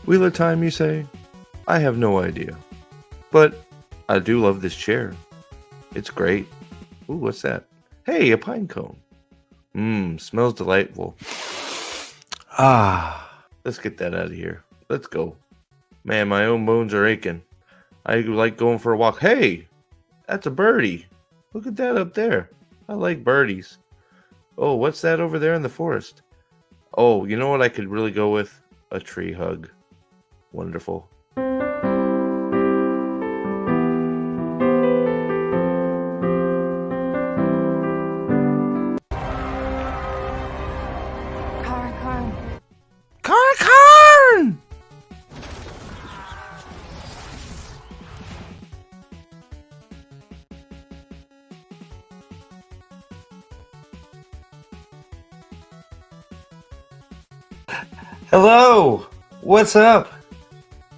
Wheel of Time, you say? I have no idea. But I do love this chair. It's great. Ooh, what's that? Hey, a pine cone. Smells delightful. Let's get that out of here. Let's go. Man, my own bones are aching. I like going for a walk. Hey, that's a birdie. Look at that up there. I like birdies. Oh, what's that over there in the forest? Oh, you know what I could really go with? A tree hug. Wonderful. Karn! Hello! What's up?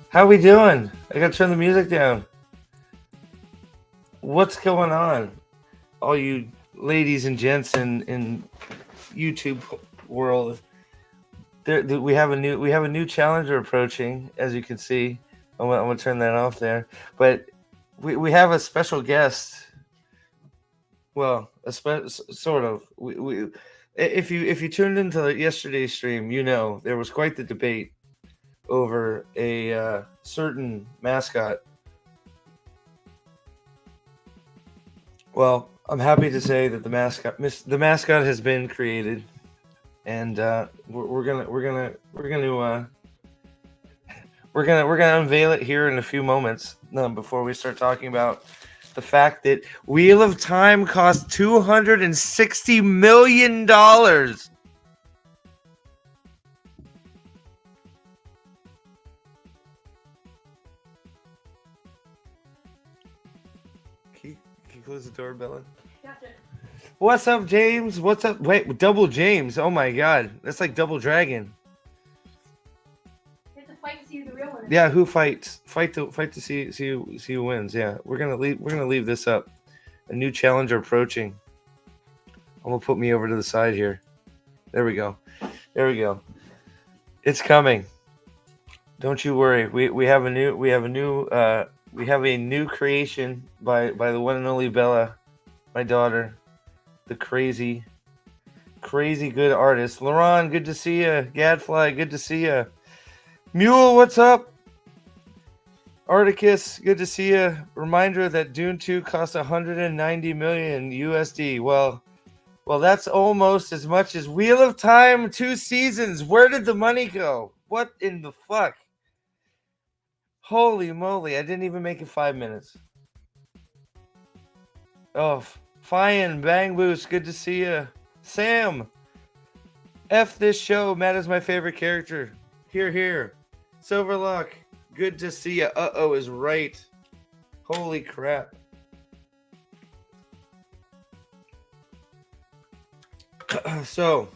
How we doing? I gotta turn the music down. What's going on? All you ladies and gents in YouTube world. We have a new challenger approaching, as you can see. I'm gonna turn that off there. But we have a special guest. Well, sort of. If you tuned into yesterday's stream, you know there was quite the debate over a certain mascot. Well, I'm happy to say that the mascot has been created, and we're gonna unveil it here in a few moments. Before we start talking about the fact that Wheel of Time cost $260 million. Can you close the door, Bella? Gotcha. What's up, James? What's up? Wait, double James. Oh my God, that's like double dragon. You have to fight to see who the real one is. Yeah, who fights? Fight to see who wins. Yeah, we're gonna leave this up. A new challenger approaching. I'm gonna put me over to the side here. There we go. It's coming. Don't you worry. We have a new creation by the one and only Bella, my daughter, the crazy good artist. Laron, good to see you. Gadfly, good to see you. Mule, what's up? Articus, good to see you. Reminder that Dune 2 cost 190 million USD. Well, that's almost as much as Wheel of Time 2 seasons. Where did the money go? What in the fuck? Holy moly, I didn't even make it 5 minutes. Oh, Fine, Bang Boost, good to see you. Sam, F this show. Matt is my favorite character. Here. Silverlock, good to see you. Uh-oh is right. Holy crap. So,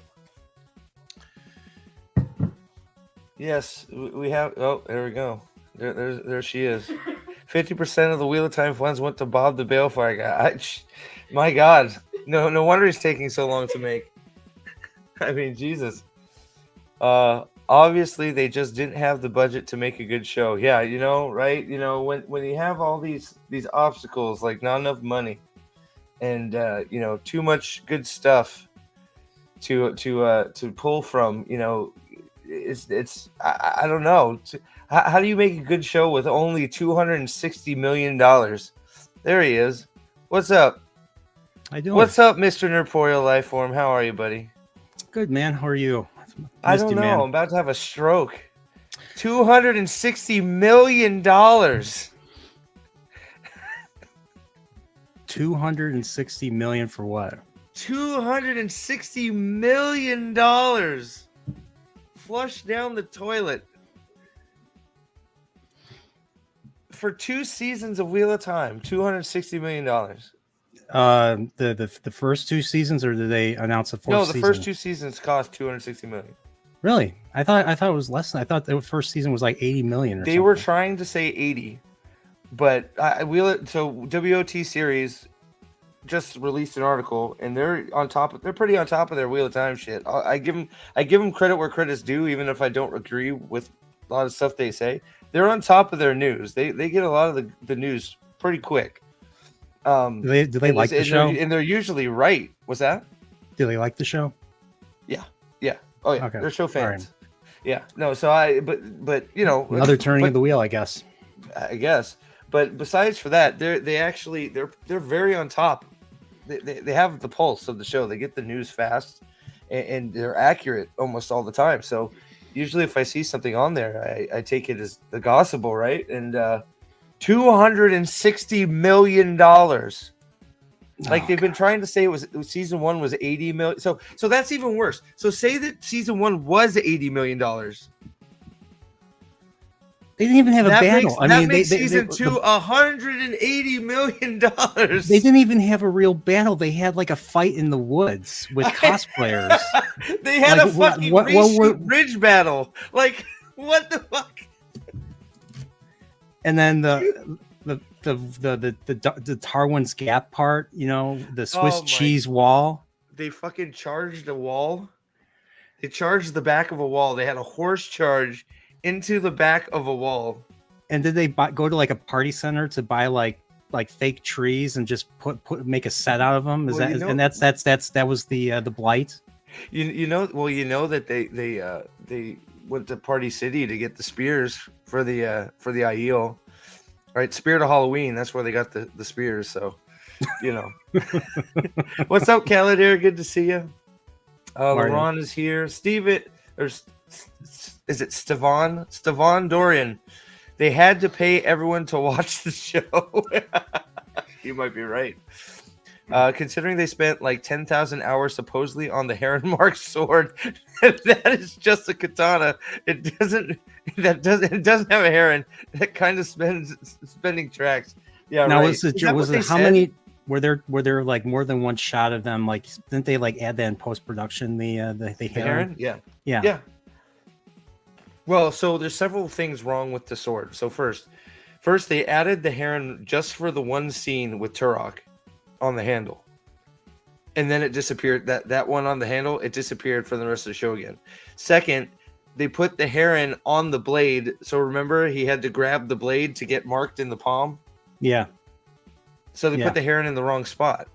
yes, we have. Oh, there we go. There she is. 50% of the Wheel of Time funds went to Bob the Balefire guy. My God, no wonder he's taking so long to make. I mean, Jesus. Obviously, they just didn't have the budget to make a good show. Yeah, right? When you have all these obstacles, like not enough money, and too much good stuff to pull from, it's I don't know. How do you make a good show with only $260 million? There he is. What's up? How you doing? What's up, Mr. Nerporeal Lifeform? How are you, buddy? Good, man. How are you? I don't know. Man. I'm about to have a stroke. $260 million. $260 million for what? $260 million. Flush down the toilet. For 2 seasons of Wheel of Time, $260 million. The first 2 seasons, or did they announce a fourth season? No, the first 2 seasons cost $260 million. Really? I thought it was less than. I thought the first season was like 80 million. Or they something. Were trying to say 80, but WOT series just released an article, and they're pretty on top of their Wheel of Time shit. I give them credit where credit's due, even if I don't agree with lot of stuff they say. They're on top of their news. They get a lot of the news pretty quick. Do they like the show? And they're usually right. What's that? Do they like the show? Yeah. Oh yeah. Okay. They're show fans. Right. Yeah. No. So but you know, another turning of the wheel, I guess. But besides for that, they're very on top. They have the pulse of the show. They get the news fast, and they're accurate almost all the time. So usually, if I see something on there, I take it as the gospel, right? And $260 million. Like they've been trying to say season 1 was 80 million. So that's even worse. So say that season 1 was $80 million. They didn't even have a battle. That makes season 2 $180 million. They didn't even have a real battle. They had like a fight in the woods with cosplayers. They had a fucking reshoot bridge battle. Like, what the fuck? And then the Tarwin's Gap part, you know, the Swiss cheese wall. They fucking charged a wall. They charged the back of a wall. They had a horse charge into the back of a wall. And did they go to like a party center to buy like fake trees and just make a set out of them? That was the blight. You know that they went to Party City to get the spears for the Aiel. Right, Spirit of Halloween. That's where they got the spears. So, you know. What's up, Gladiator? Good to see you. LaRon is here. Is it Stevan Dorian? They had to pay everyone to watch the show. You might be right. Considering they spent like 10,000 hours supposedly on the Heron Mark sword, that is just a katana. It doesn't have a heron. That kind of spending tracks. Yeah. Now right. was it how many were there like more than one shot of them? Like didn't they like add that in post production? The heron? Yeah. Well, so there's several things wrong with the sword. So first they added the heron just for the one scene with Turok on the handle, and then it disappeared. That one on the handle, it disappeared for the rest of the show again. Second, they put the heron on the blade. So remember, he had to grab the blade to get marked in the palm. Yeah. So they put the heron in the wrong spot.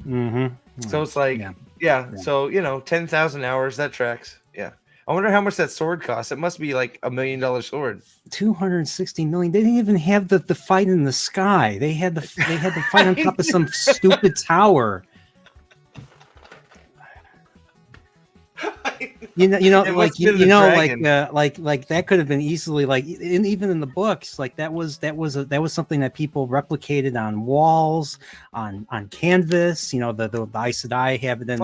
Mm-hmm. So it's like, yeah. So 10,000 hours, that tracks. Yeah. I wonder how much that sword costs. It must be like $1 million sword. 260 million. They didn't even have the fight in the sky. They had the fight on top of some stupid tower. Like that could have been easily even in the books, like that was something that people replicated on walls, on canvas. You know, the Aes Sedai have it. Then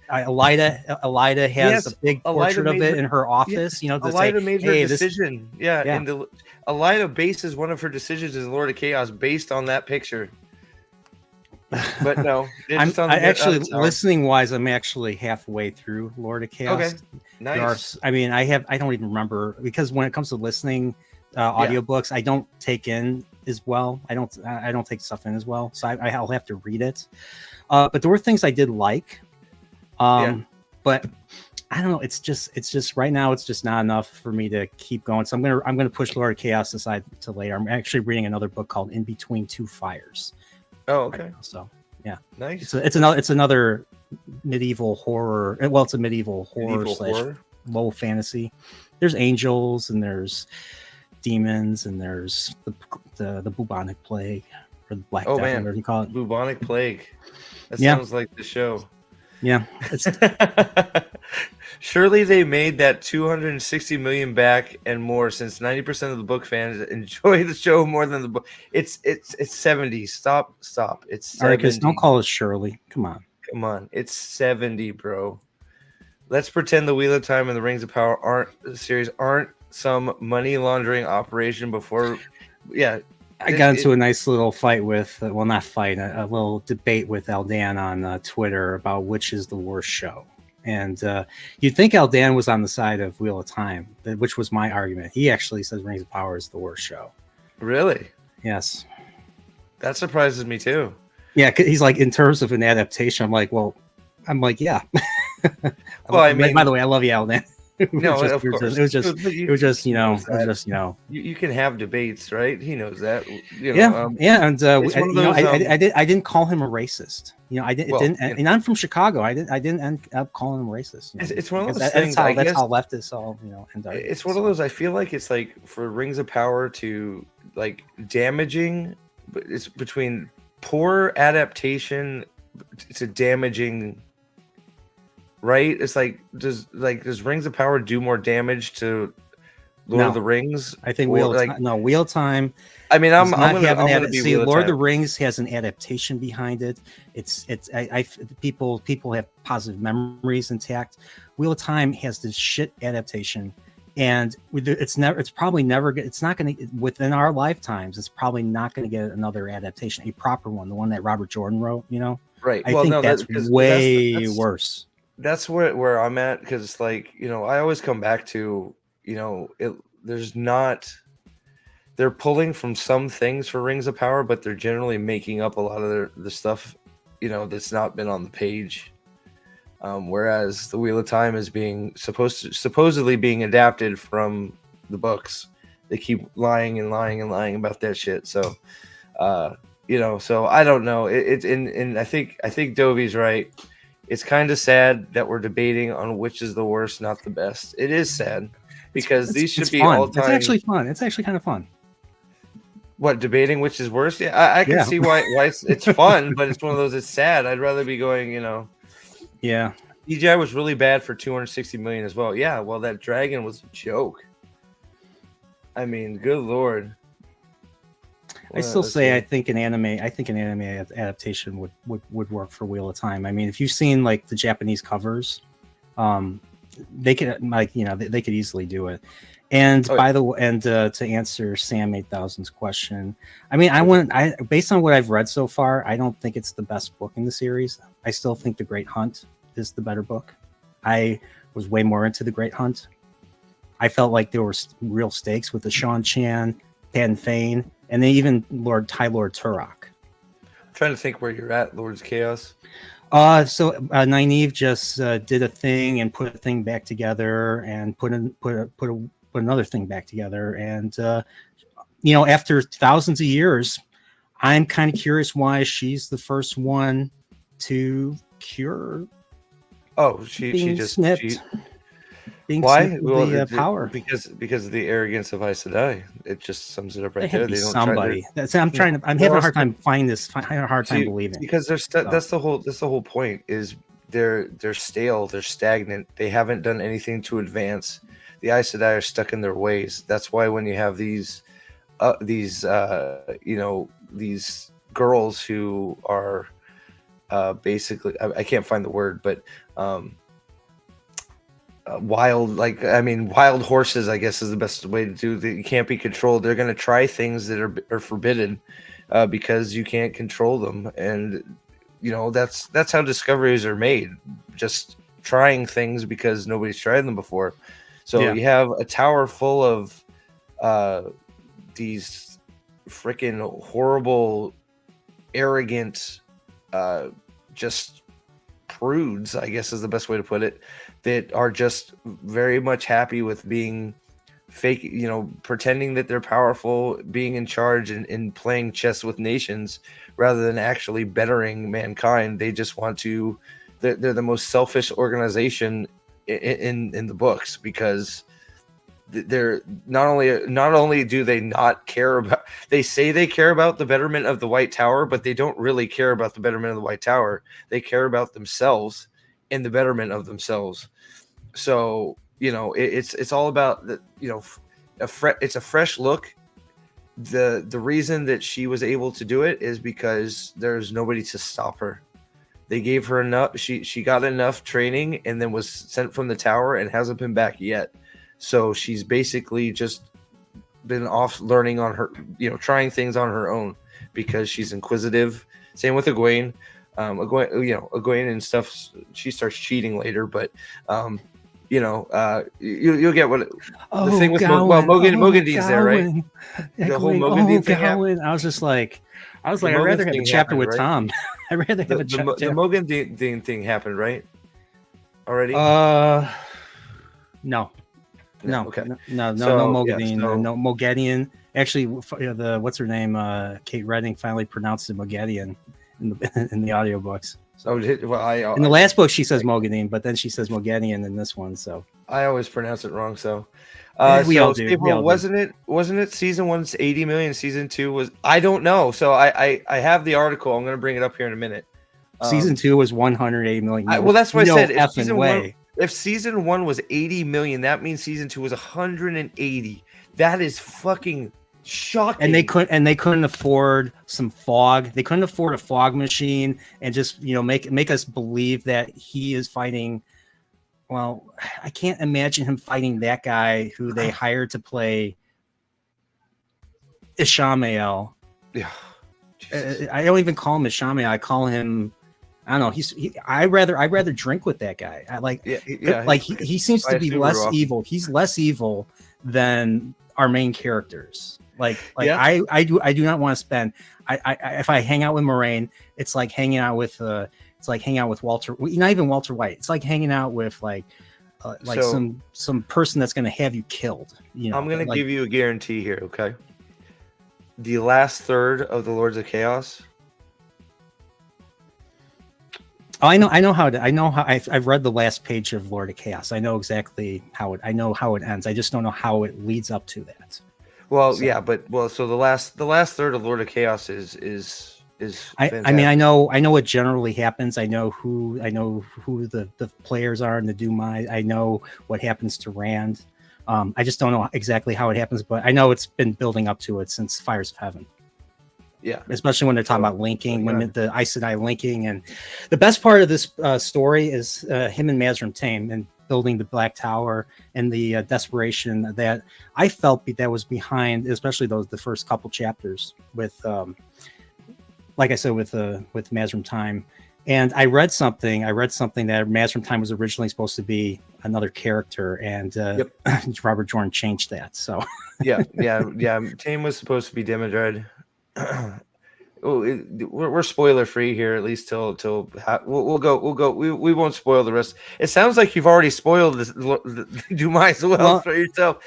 Elida has a big portrait of it in her office. You know, Elida made her decision. And Elida bases one of her decisions as Lord of Chaos based on that picture. But no, listening wise, I'm actually halfway through Lord of Chaos. Okay, nice. I don't even remember, because when it comes to listening audiobooks, I don't take in as well. I don't take stuff in as well, so I'll have to read it. But there were things I did like. But I don't know. It's just right now, it's just not enough for me to keep going. So I'm gonna push Lord of Chaos aside to later. I'm actually reading another book called In Between Two Fires. Oh, okay. Right now, so yeah, nice. It's another medieval horror. Well, it's a medieval horror / low fantasy. There's angels and there's demons and there's the bubonic plague or the black death, whatever you call it. Bubonic plague. That sounds like the show. Yeah. Surely they made that 260 million back and more, since 90% of the book fans enjoy the show more than the book. It's 70. Stop. It's 70. All right, guys, don't call us Shirley. Come on. It's 70, bro. Let's pretend the Wheel of Time and the Rings of Power aren't some money laundering operation before. Yeah. I got into a nice little fight with, a little debate with Aldan on Twitter about which is the worst show. And you'd think Aldan was on the side of Wheel of Time, which was my argument. He actually says Rings of Power is the worst show. Really? Yes. That surprises me too. Yeah, he's like, in terms of an adaptation, I'm like, yeah. Well, I mean, by the way, I love you, Aldan. No, of course. It was just, But it was just, he knows it was that. just, You can have debates, right? He knows that. yeah, yeah, and It's one of those. I didn't call him a racist. I didn't. It Well, didn't. And I'm from Chicago. I didn't end up calling him racist. It's one of because those things. I that's guess how leftists all end up. it's one of those. I feel like it's like for Rings of Power to like damaging, but it's between poor adaptation to damaging. Right? It's like does Rings of Power do more damage to Lord of the Rings? I think Wheel Wheel Time. I mean, I'm not gonna, have I'm an gonna be see, Wheel of Lord of the Time. Rings has an adaptation behind it. People have positive memories intact. Wheel of Time has this shit adaptation, and it's probably never. It's not going to within our lifetimes. It's probably not going to get another adaptation, a proper one, the one that Robert Jordan wrote. Right. I think that's way worse. That's where I'm at, because it's like, I always come back to, there's not. They're pulling from some things for Rings of Power, but they're generally making up a lot of the stuff, that's not been on the page. Whereas the Wheel of Time is being supposedly being adapted from the books. They keep lying and lying and lying about that shit. So, so I don't know. And I think Dovey's right. It's kind of sad that we're debating on which is the worst, not the best. It is sad because these should be all time. It's actually fun. It's actually kind of fun. What, debating which is worse? Yeah, I can see why it's fun, but it's one of those. It's sad. I'd rather be going. Yeah. DJI was really bad for 260 million as well. Yeah, well, that dragon was a joke. I mean, good lord. I still say I think an anime adaptation would work for Wheel of Time. I mean, if you've seen like the Japanese covers, they could they could easily do it. And to answer Sam 8000's question, I mean, based on what I've read so far, I don't think it's the best book in the series. I still think The Great Hunt is the better book. I was way more into The Great Hunt. I felt like there were real stakes with the Sean Chan, Pan Fane, and then even High Lord Turok. I'm trying to think where you're at, Lord's Chaos. So Nynaeve just did a thing and put a thing back together and put another thing back together. And, after thousands of years, I'm kind of curious why she's the first one to cure. Oh, she just snipped. Why? Well, power because of the arrogance of Aes Sedai. It just sums it up right there. They don't somebody. I'm having a hard time finding this. Having a hard time believing, because that's the whole point. Is they're stale. They're stagnant. They haven't done anything to advance. The Aes Sedai are stuck in their ways. That's why when you have these girls who are basically, I can't find the word, but wild horses, I guess, is the best way to do that. You can't be controlled. They're going to try things that are forbidden because you can't control them. And that's how discoveries are made, just trying things because nobody's tried them before. So you have a tower full of these freaking horrible, arrogant, just prudes, I guess is the best way to put it, that are just very much happy with being fake, pretending that they're powerful, being in charge and playing chess with nations rather than actually bettering mankind. They just want to, they're the most selfish organization in the books, because they're not only do they not care about, they say they care about the betterment of the White Tower, but they don't really care about the betterment of the White Tower. They care about themselves and the betterment of themselves. So it's all about the it's a fresh look. The reason that she was able to do it is because there's nobody to stop her. They gave her enough. She got enough training and then was sent from the tower and hasn't been back yet. So she's basically just been off learning on her, trying things on her own because she's inquisitive. Same with Egwene. Egwene and stuff. She starts cheating later, but you'll get what the thing with Mogandi's there, right? The whole Mogandine thing happened. I was just like, I'd rather have a chapter with Tom. I'd rather have a chapter. The Mogandine thing happened, right? Already? No. Okay. No So, Mogadine, so no Mogadian. Actually, the what's her name? Kate Redding finally pronounced it Mogadian in the in the audiobooks. So in the last book she says Mogadine, but then she says Mogadian in this one. So I always pronounce it wrong. So, we all do. Steve, We all wasn't it season 1's 80 million? Season 2 was, I don't know. So I have the article. I'm going to bring it up here in a minute. Season 2 was 180 million. Well, that's what I said. If season 1 was 80 million, that means season 2 was 180. That is fucking shocking. And they couldn't afford some fog. They couldn't afford a fog machine and just make us believe that he is fighting. Well, I can't imagine him fighting that guy who they hired to play Ishamael. Yeah. I don't even call him Ishamael. I call him, I don't know. I'd rather drink with that guy. He seems to be less evil. He's less evil than our main characters. I do not want to spend. If I hang out with Moraine, it's like hanging out with Walter. Not even Walter White. It's like hanging out with some person that's going to have you killed. I'm going to give you a guarantee here. Okay. The last third of the Lords of Chaos. Oh, I know how I've read the last page of Lord of Chaos. I know exactly how it ends. I just don't know how it leads up to that. Well, so, yeah, so the last third of Lord of Chaos is I mean, I know what generally happens. I know who the players are in the Dumai. I know what happens to Rand. I just don't know exactly how it happens, but I know it's been building up to it since Fires of Heaven. Yeah, especially when they're talking about linking, when the Aes Sedai linking, and the best part of this story is him and Mazrim Taim and building the Black Tower and the desperation that I felt that was behind, especially the first couple chapters with, like I said, with Mazrim Taim. And I read something that Mazrim Taim was originally supposed to be another character, and Robert Jordan changed that. So yeah. Taim was supposed to be Demodred. We're spoiler free here, at least till we'll go. We won't spoil the rest. It sounds like you've already spoiled this Dumai as well for yourself.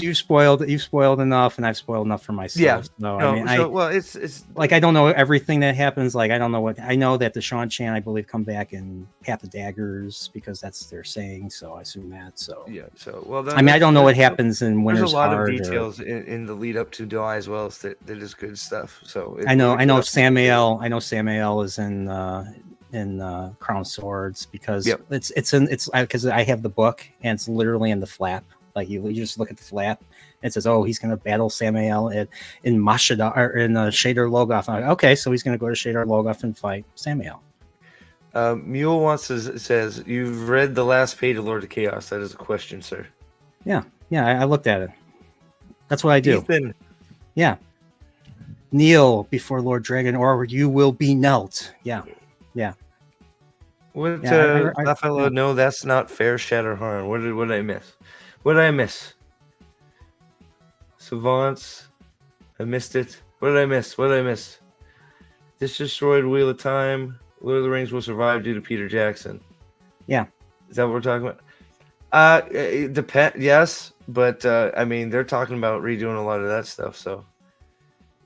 You've spoiled enough, and I've spoiled enough for myself. Yeah. It's like I don't know everything that happens. Like I don't know I know that the Sean Chan, I believe, come back in Path of Daggers because that's their saying. So I assume that. So yeah. So well, I don't know what happens in Winter's Heart. There's a lot of details in the lead up to Dumai as well. That is good stuff. So I know Samael is in Crown Swords because because I have the book and it's literally in the flap. Like you just look at the flap. It says, "Oh, he's going to battle Samael in Mashada or in Shadar Logoth." I'm like, okay, so he's going to go to Shadar Logoth and fight Samael. Mule says, "You've read the last page of Lord of Chaos." That is a question, sir. Yeah. I looked at it. That's what I do. Ethan. Yeah. Kneel before Lord Dragon, or you will be knelt. Yeah. What that fellow? No, that's not fair. Shatterhorn. What did I miss? What did I miss? Savants. I missed it. What did I miss? This destroyed Wheel of Time. Lord of the Rings will survive due to Peter Jackson. Yeah. Is that what we're talking about? It depends. Yes, but I mean, they're talking about redoing a lot of that stuff. So.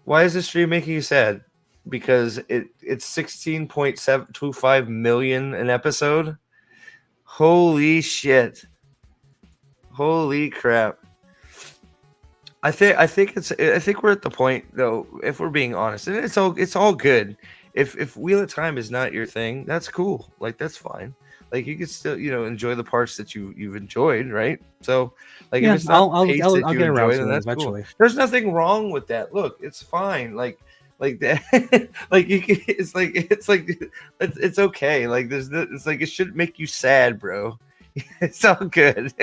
Why is this stream making you sad? Because it's 16.725 million an episode. Holy shit! Holy crap! I think we're at the point though. If we're being honest, and it's all good. If Wheel of Time is not your thing, that's cool. Like that's fine. Like you can still enjoy the parts that you've enjoed, right? So if it's not I'll get around to it eventually. Cool. There's nothing wrong with that. Look, it's fine. Like that. Like you can, it's okay. Like it's like it shouldn't make you sad, bro. It's all good.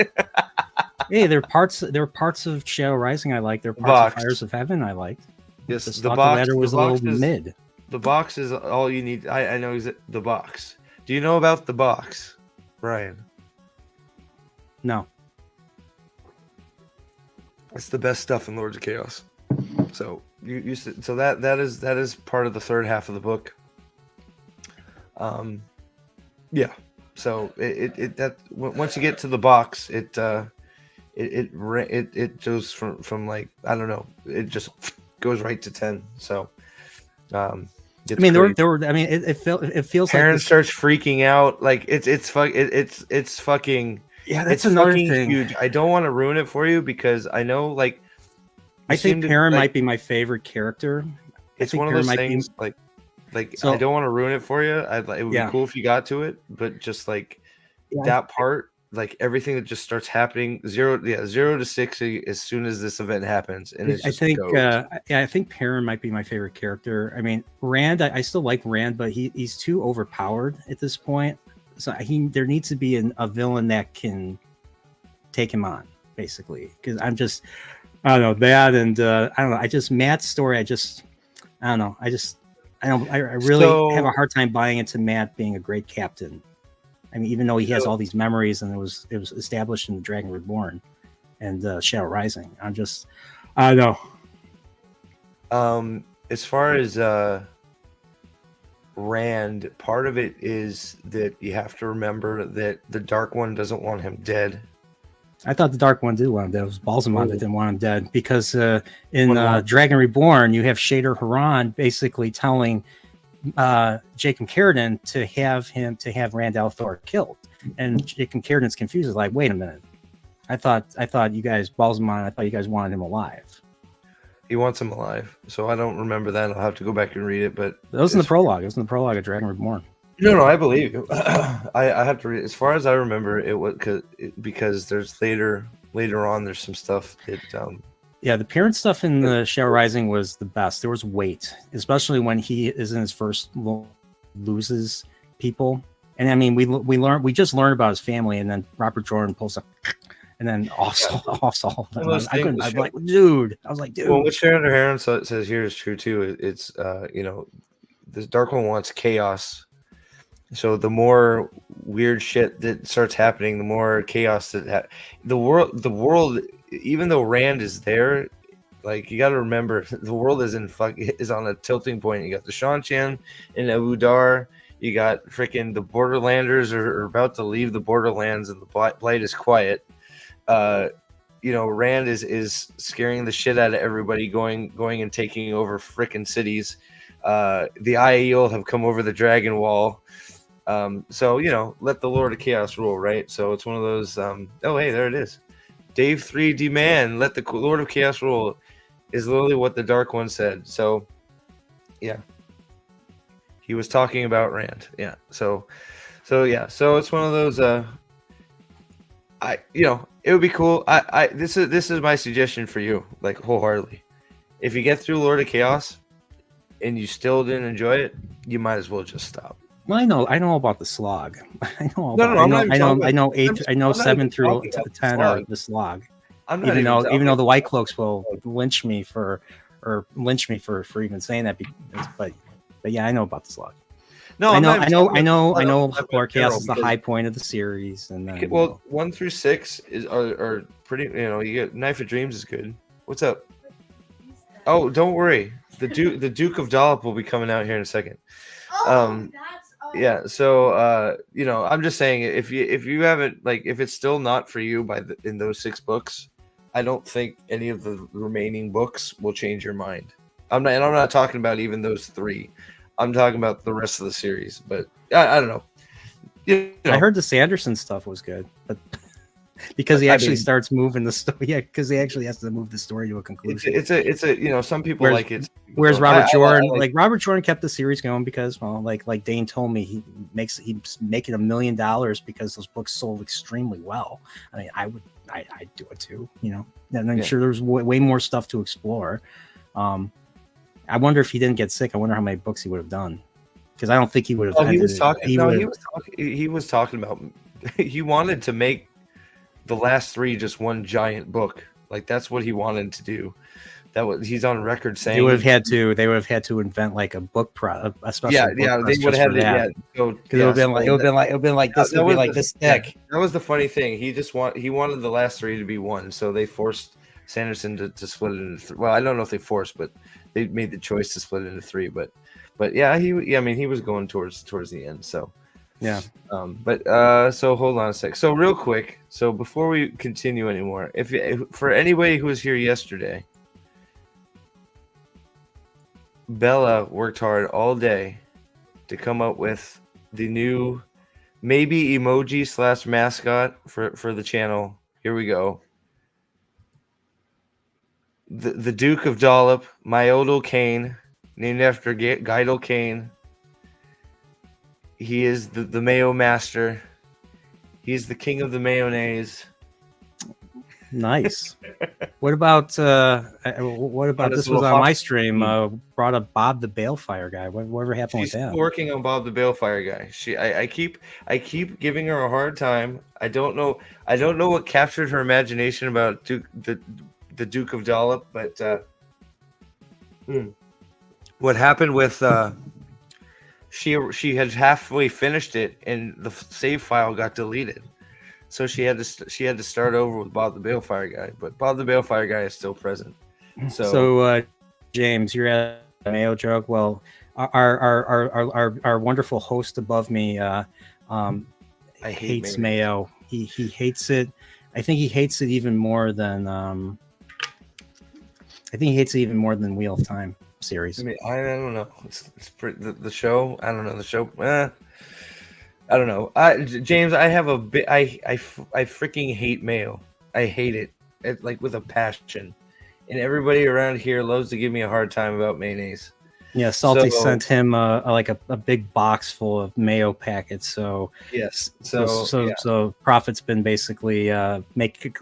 Hey, there are parts of Shadow Rising I like. There are parts of Fires of Heaven I liked. Yes, the ladder was a little mid. The box is all you need. I know the box. Do you know about the box, Brian? No. It's the best stuff in Lords of Chaos. So that is part of the third half of the book. Yeah. So once you get to the box, it goes from like, I don't know, it just goes right to 10. So I mean, there were. I mean, it feels Parents like starts freaking out. Like it's fucking. Yeah, that's It's another fucking thing. huge. I don't want to ruin it for you because I know, like, I think Perrin might be my favorite character. It's one of those things, like So, I don't want to ruin it for you. It would be cool if you got to it, but just like that part, like everything that just starts happening, 0 to 60 as soon as this event happens, and it's just I think Perrin might be my favorite character. I mean, Rand, I still like Rand, but he's too overpowered at this point. So there needs to be a villain that can take him on, basically. Because I don't know that, and I don't know. Matt's story. I don't know. I really have a hard time buying into Matt being a great captain. I mean, even though he has all these memories, and it was established in the Dragon Reborn and Shadow Rising. I don't know. As far as Rand, part of it is that you have to remember that the Dark One doesn't want him dead. I thought the Dark One did want him dead. It was Balsamon that didn't want him dead, because in Dragon Reborn, you have Shader Haran basically telling Jacob Carradine to have Rand al'Thor killed, and Jacob Carradine's confused. Is like, wait a minute, I thought you guys, Balsamon, I thought you guys wanted him alive. He wants him alive, so I don't remember that. I'll have to go back and read it. But that was in the prologue. It was in the prologue of Dragon Reborn. No, I believe you. I have to read. As far as I remember, it was because there's later on. There's some stuff that. Yeah, the parent stuff in the Shadow Rising was the best. There was weight, especially when he is in his first loses people. And I mean, we just learned about his family, and then Robert Jordan pulls up, and then offs all of them. I was like, dude. Well, what Shader Haran says here is true too. It's this Dark One wants chaos. So the more weird shit that starts happening, the more chaos that the world, even though Rand is there, like, you got to remember, the world is on a tilting point. You got the Shan-Chan in Abu Dar. You got freaking the Borderlanders are about to leave the Borderlands, and the Blight is quiet. Rand is scaring the shit out of everybody, going and taking over freaking cities. The Aiel have come over the Dragon Wall. So let the Lord of Chaos rule, right? So it's one of those. Oh, hey, there it is. Dave 3D man, let the Lord of Chaos rule, is literally what the Dark One said. So, yeah, he was talking about Rand. Yeah. So it's one of those. It would be cool. This is my suggestion for you, like, wholeheartedly. If you get through Lord of Chaos and you still didn't enjoy it, you might as well just stop. Well, I know about the slog. I know 7 through 10 are the slog. Even though the White Cloaks will lynch me for even saying that, but yeah, I know about the slog. No, I know Lord Chaos is the high point of the series, and then 1 through 6 are pretty. You get Knife of Dreams is good. What's up? Oh, don't worry. The Duke of Dollop will be coming out here in a second. Yeah, so I'm just saying, if you haven't, like, if it's still not for you in those 6 books, I don't think any of the remaining books will change your mind. I'm not talking about even those 3. I'm talking about the rest of the series. But I don't know. I heard the Sanderson stuff was good, but because he actually starts moving the story. Yeah, because he actually has to move the story to a conclusion. It's a some people like it. Whereas Robert Jordan, Robert Jordan kept the series going because, well, like Dane told me, he's making $1 million because those books sold extremely well. I mean, I'd do it too, and I'm sure there's way more stuff to explore. I wonder if he didn't get sick. I wonder how many books he would have done, because I don't think he would have. He was talking about he wanted to make the last 3 just one giant book. Like, that's what he wanted to do. He's on record saying they would have had to invent like a book a special they would have had it. Because it would have been like this. It would be like this thick. That was the funny thing. He wanted the last 3 to be one, so they forced Sanderson to split it into 3. Well, I don't know if they forced, but they made the choice to split it into 3. But yeah, he was going towards the end. So Yeah. So hold on a sec. So real quick, so before we continue anymore, if for anybody who was here yesterday, Bella worked hard all day to come up with the new maybe emoji / mascot for the channel. Here we go. The Duke of Dollop, Myodal Kane, named after Guidal Kane. He is the Mayo Master. He's the king of the mayonnaise. Nice. What about this was on my stream? Brought up Bob the Balefire guy. Whatever happened She's with that? working on Bob the Balefire guy. I keep giving her a hard time. I don't know what captured her imagination about the Duke of Dollop, but what happened with she had halfway finished it and the save file got deleted. So she had to start over with Bob the Balefire guy, but Bob the Balefire guy is still present. So James, you're at a Mayo joke. Well, our wonderful host above me hates Mayo. He hates it. I think he hates it even more than Wheel of Time series. I mean, I don't know. It's the show. I don't know the show. I don't know. James, I have a bit. I freaking hate mayo. I hate it like with a passion. And everybody around here loves to give me a hard time about mayonnaise. Yeah, Salty sent him like a big box full of mayo packets. So yes, so Prophet's been basically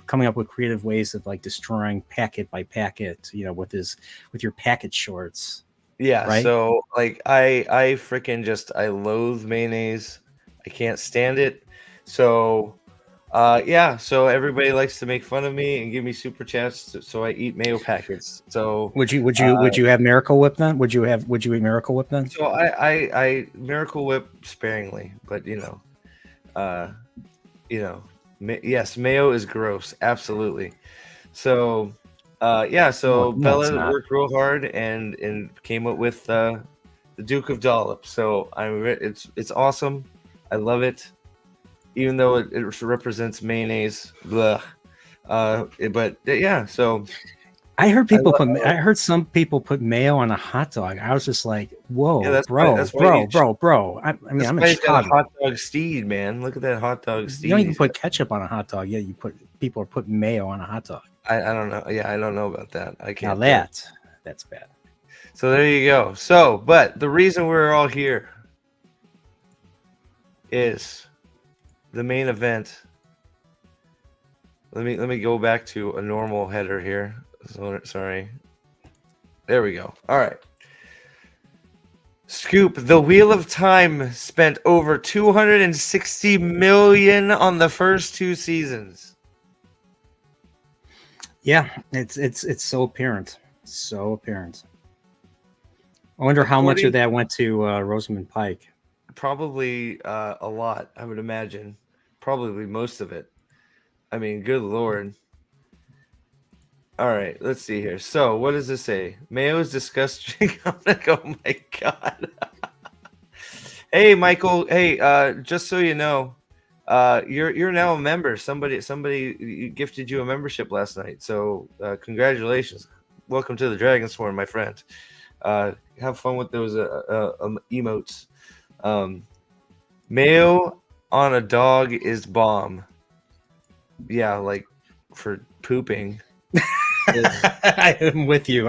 coming up with creative ways of like destroying packet by packet. With your packet shorts. Yeah. Right? So like I freaking I loathe mayonnaise. I can't stand it. So so everybody likes to make fun of me and give me super chats, so I eat mayo packets. So would you have Miracle Whip then? Would you eat Miracle Whip then? So I Miracle Whip sparingly, but yes, mayo is gross, absolutely. So Bella worked real hard and came up with the Duke of Dollop. So it's awesome. I love it. Even though it represents mayonnaise, blah. But yeah, so I heard some people put mayo on a hot dog. I was just like, "Whoa, bro!" I mean, I'm in Chicago. Hot dog steed, man. Look at that hot dog steed. You don't even put ketchup on a hot dog. Yeah, people are putting mayo on a hot dog. I don't know. Yeah, I don't know about that. I can't. Now that's bad. So there you go. So, but the reason we're all here is the main event. Let me go back to a normal header here. Sorry. There we go. All right. Scoop, the Wheel of Time spent over $260 million on the first 2 seasons. Yeah, it's so apparent. So apparent. I wonder how much of that went to Rosamund Pike. Probably a lot, I would imagine. Probably most of it. I mean, good Lord. All right, let's see here. So, what does this say? Mayo is disgusting. I'm like, oh my God. Hey, Michael. Hey, just so you know, you're now a member. Somebody gifted you a membership last night. So, congratulations. Welcome to the Dragon Swarm, my friend. Have fun with those emotes. Mayo on a dog is bomb. Yeah, like for pooping. I'm with you.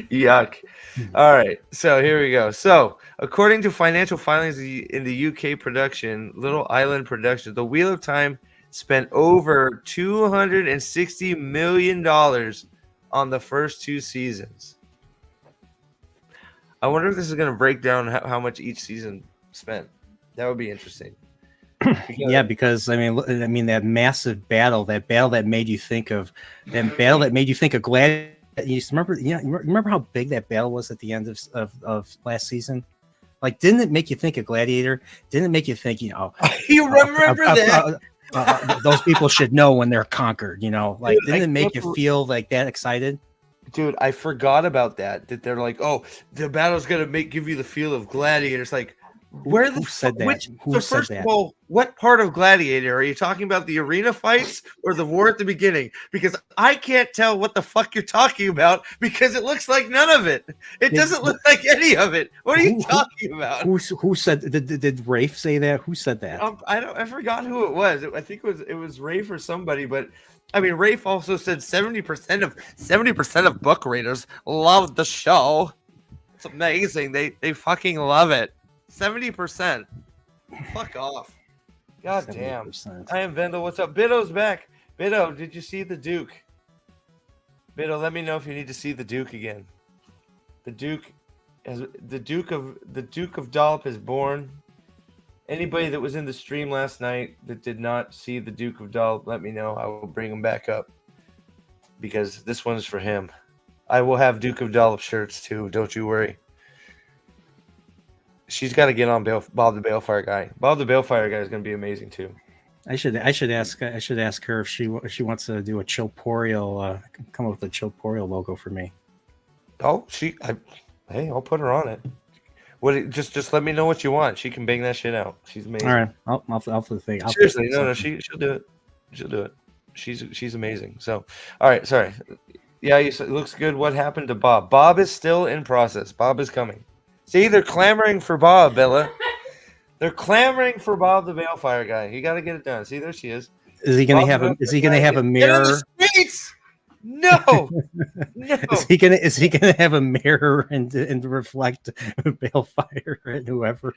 Yuck. All right, so here we go. So, according to financial filings in the UK production, Little Island Production, the Wheel of Time spent over $260 million on the first 2 seasons. I wonder if this is going to break down how much each season spent. That would be interesting. Because I mean that massive battle, that made you think of Gladiator. You remember how big that battle was at the end of last season? Like, didn't it make you think of Gladiator? Didn't it make you think, you remember that? Those people should know when they're conquered, like, didn't it make you feel like that excited? Dude, I forgot about that. That they're like, oh, the battle's gonna give you the feel of Gladiator. It's like, where the Who said that? which? Who So said first that? of all, what part of Gladiator are you talking about? The arena fights or the war at the beginning? Because I can't tell what the fuck you're talking about because it looks like none of it. It doesn't look like any of it. What are you talking about? Who said? Did Rafe say that? Who said that? I forgot who it was. I think it was Rafe or somebody, but I mean Rafe also said 70% of book readers love the show. It's amazing. They fucking love it. 70%. Fuck off. God damn. 70%. I am Vendel. What's up? Biddo's back. Biddo, did you see the Duke? Biddo, let me know if you need to see the Duke again. The Duke of Dollop is born. Anybody that was in the stream last night that did not see the Duke of Dollop, let me know. I will bring him back up because this one's for him. I will have Duke of Dollop shirts too. Don't you worry. She's got to get on Bob the Balefire guy. Bob the Balefire guy is going to be amazing too. I should ask her if she wants to do a Chilporial, come up with a Chilporial logo for me. Oh, hey, I'll put her on it. Just let me know what you want. She can bang that shit out. She's amazing. All right, I'll think. Seriously, no, she'll do it. She'll do it. She's amazing. So, all right, sorry. Yeah, it looks good. What happened to Bob? Bob is still in process. Bob is coming. See, they're clamoring for Bob, Bella. They're clamoring for Bob the Balefire guy. You got to get it done. See, there she is. Is he going to have a? Is he going to have a mirror? No. No. Is he gonna have a mirror and reflect Balefire and whoever,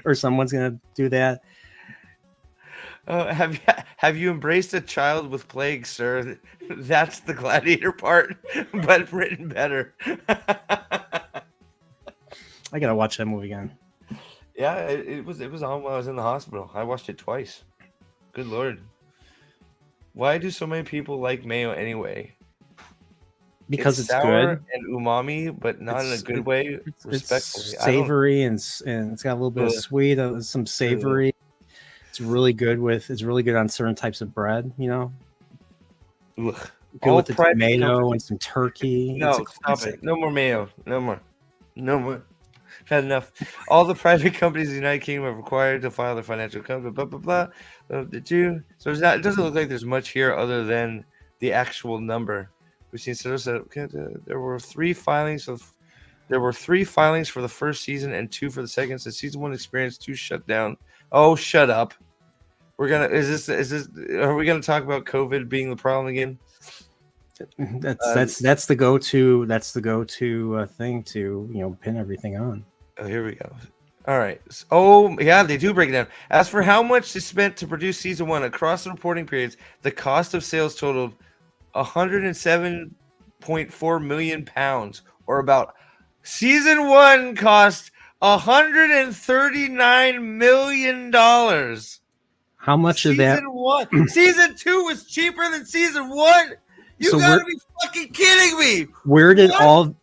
or someone's gonna do that? Have you embraced a child with plague, sir? That's the Gladiator part, but written better. I gotta watch that movie again. Yeah, it was on while I was in the hospital. I watched it twice. Good Lord. Why do so many people like mayo anyway? Because it's sour good and umami, but not in a good way. Respectfully, it's savory and it's got a little bit of sweet, some savory. It's really good on certain types of bread. You know, good with the tomato and some turkey. No, stop it. No more mayo. No more. I've had enough. All the private companies in the United Kingdom are required to file their financial company. Blah blah blah. So it doesn't look like there's much here other than the actual number. We've seen there were three filings for the first season and 2 for the second. So season 1 experienced 2 shutdown. Oh, shut up. Are we gonna talk about COVID being the problem again? That's the go-to thing to pin everything on. Oh, here we go. All right. Oh, yeah, they do break it down. As for how much they spent to produce season 1 across the reporting periods, the cost of sales totaled 107.4 million pounds, or about season 1 cost $139 million. How much of that? Season 2 was cheaper than season 1. You gotta be fucking kidding me. Where did all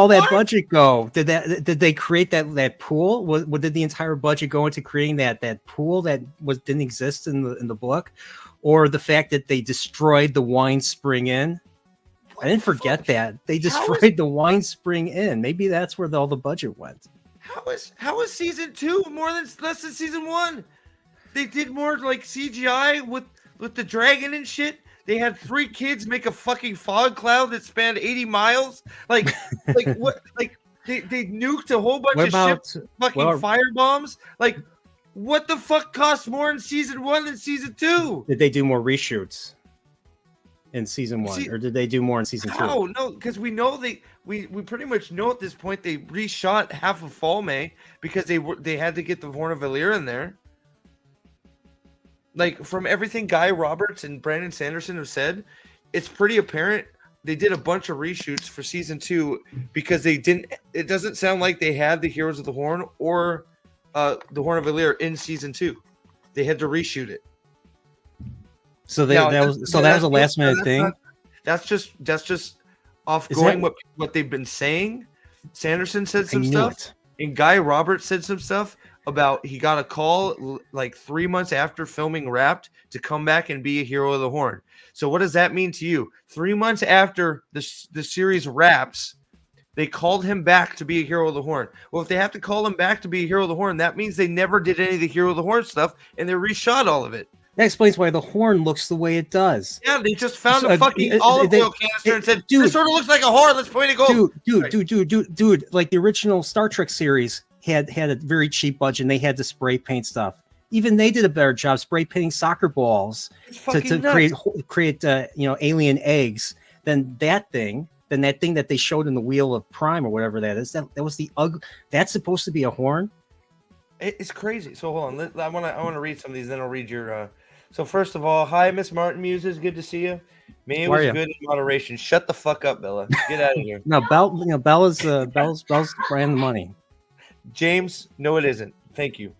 that budget go? Did they create that pool? What did the entire budget go into creating that pool that didn't exist in the book? Or the fact that they destroyed the Wine Spring Inn? I didn't forget that. They destroyed the Wine Spring Inn. Maybe that's where all the budget went. How is season 2 less than season 1? They did more like CGI with the dragon and shit. They had 3 kids make a fucking fog cloud that spanned 80 miles. Like what? Like they nuked a whole bunch of ships, fucking fire bombs. Like, what the fuck cost more in season 1 than season 2? Did they do more reshoots in season 1, or did they do more in season 2? Oh no, because we know we pretty much know at this point they reshot half of Fall May because they had to get the Horn of Valyr in there. Like, from everything Guy Roberts and Brandon Sanderson have said, it's pretty apparent they did a bunch of reshoots for season 2 because it doesn't sound like they had the Heroes of the Horn or the Horn of Valyr in season 2. They had to reshoot it. So that was a last minute thing. That's just off going what they've been saying. Sanderson said some stuff, and Guy Roberts said some stuff about he got a call like 3 months after filming Wrapped to come back and be a Hero of the Horn. So what does that mean to you? 3 months after the series wraps, they called him back to be a Hero of the Horn. Well, if they have to call him back to be a Hero of the Horn, that means they never did any of the Hero of the Horn stuff, and they reshot all of it. That explains why the horn looks the way it does. Yeah, they just found a fucking olive oil canister and said, "This sort of looks like a horn. Let's point it go." Dude! Like the original Star Trek series had a very cheap budget, and they had to spray paint stuff. Even they did a better job spray painting soccer balls to create alien eggs than that thing that they showed in the Wheel of Prime or whatever that is. That was the ugly. That's supposed to be a horn. It's crazy. So hold on, I want to read some of these. Then I'll read your. So first of all, hi, Miss Martin Muses. Good to see you. Me, it was good in moderation. Shut the fuck up, Bella. Get out of here. No, Bella's brand the money. James, no, it isn't. Thank you.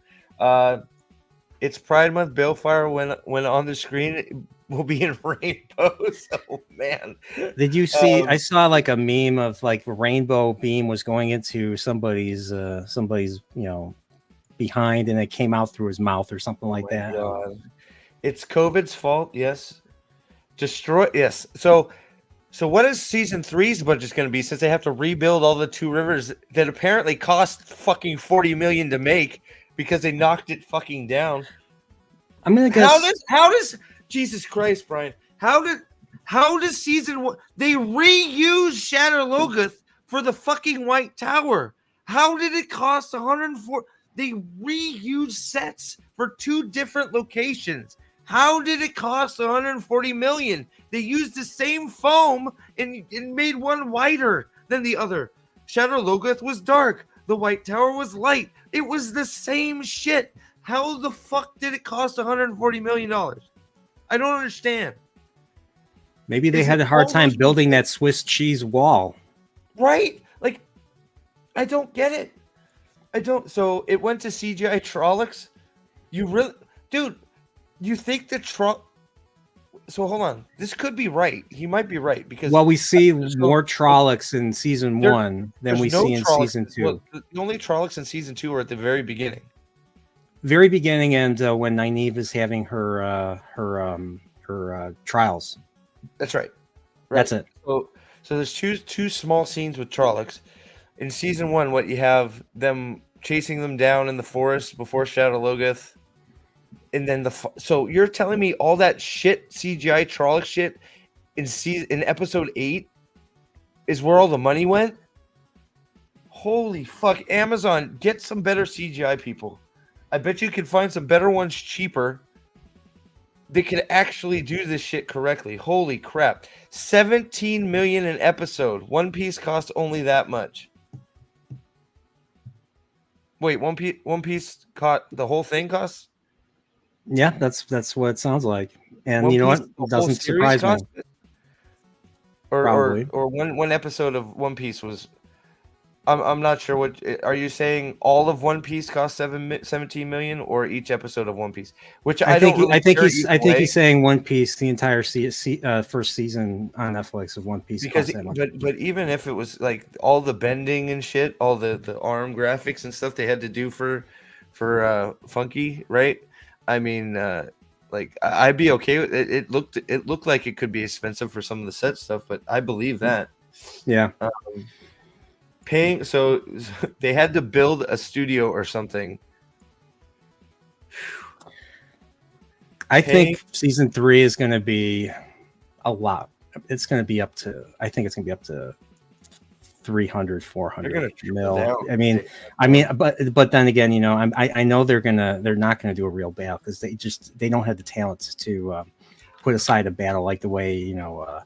It's Pride Month. Balefire when on the screen will be in rainbows. Oh man! Did you see? I saw like a meme of like a rainbow beam was going into somebody's behind, and it came out through his mouth or something like that. God. It's COVID's fault. Yes. Destroy. Yes. So what is season 3's budget going to be, since they have to rebuild all the two rivers that apparently cost fucking $40 million to make because they knocked it fucking down? I'm gonna guess. How does Jesus Christ, Brian? How does season 1 they reuse Shatter Logoth for the fucking White Tower? How did it cost 104? They reused sets for 2 different locations. How did it cost 140 million? They used the same foam and made one whiter than the other. Shatter Logoth was dark. The White Tower was light. It was the same shit. How the fuck did it cost 140 million dollars? I don't understand. Maybe they had a hard time building that Swiss cheese wall. Right? Like, I don't get it. I don't. So it went to CGI Trollocs. You really, dude? You think the So hold on. This could be right. He might be right because we see more Trollocs in season 1 than we see in season 2. Well, the only Trollocs in season 2 are at the very beginning. Very beginning, and when Nynaeve is having her trials. That's right. That's it. So there's two small scenes with Trollocs. In season 1, what you have them chasing them down in the forest before Shadow Logoth, and then so you're telling me all that shit CGI Trolloc shit in episode 8 is where all the money went? Holy fuck! Amazon, get some better CGI people. I bet you could find some better ones cheaper. They could actually do this shit correctly. Holy crap! 17 million an episode. One Piece costs only that much. Wait, One Piece the whole thing costs? Yeah, that's what it sounds like. And One you know what? It doesn't surprise me. Or one episode of One Piece was. I'm not sure what. Are you saying all of One Piece cost 17 million, or each episode of One Piece? Which I think he's saying One Piece, the entire first season on Netflix of One Piece. Because but even if it was like all the bending and shit, all the arm graphics and stuff they had to do for Funky, right? I mean, like I'd be okay with it. It looked like it could be expensive for some of the set stuff, but I believe that. Yeah. Paying, so they had to build a studio or something. I think season 3 is going to be a lot. It's going to be up to, I think it's going to be up to 300, 400 mil. I mean, but then again, you know, I know they're not going to do a real battle because they don't have the talent to put aside a battle like the way, you know,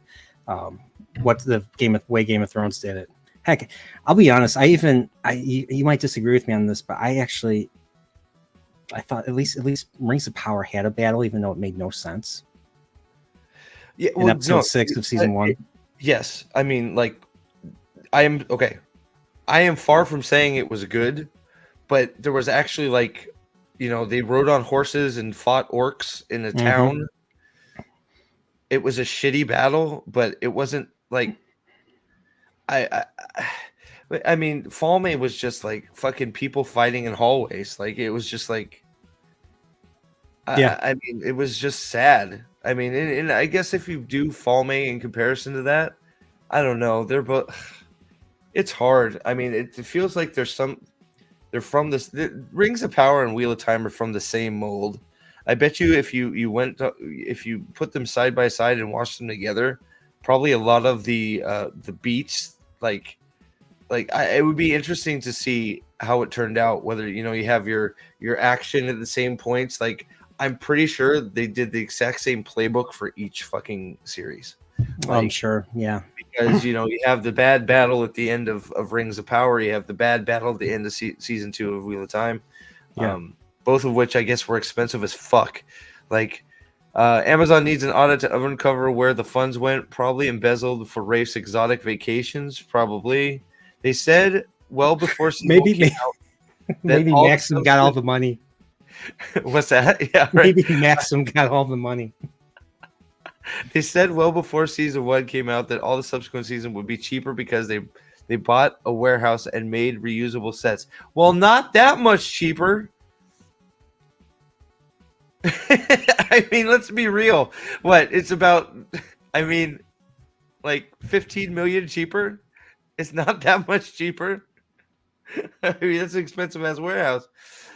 what the way Game of Thrones did it. Heck, I'll be honest. You might disagree with me on this, but I thought at least Rings of Power had a battle, even though it made no sense. Yeah, in episode 6 of season 1. Yes, I mean, like, I am far from saying it was good, but there was actually, like, you know, they rode on horses and fought orcs in a town. It was a shitty battle, but it wasn't like. I mean, Falme was just like fucking people fighting in hallways. Like it was just like, Yeah. I mean, it was just sad. I mean, and I guess if you do Falme in comparison to that, I don't know. They're both. It's hard. I mean, it feels like they're from this. The Rings of Power and Wheel of Time are from the same mold. I bet you if if you put them side by side and watched them together, probably a lot of the beats it would be interesting to see how it turned out. Whether you have your action at the same points. Like I'm pretty sure they did the exact same playbook for each fucking series. I'm sure. Yeah. Because you have the bad battle at the end of Rings of Power, you have the bad battle at the end of season 2 of Wheel of Time, Yeah. both of which I guess were expensive as fuck. Like Amazon needs an audit to uncover where the funds went, probably embezzled for Rafe's exotic vacations. Probably they said well before maybe Maxim got all the money. What's that? Yeah, right. Maybe Maxim got all the money. They said well before season 1 came out that all the subsequent season would be cheaper because they bought a warehouse and made reusable sets. Well, not that much cheaper. I mean, let's be real. What? It's about, I mean, like 15 million cheaper? It's not that much cheaper. I mean, that's an expensive ass warehouse.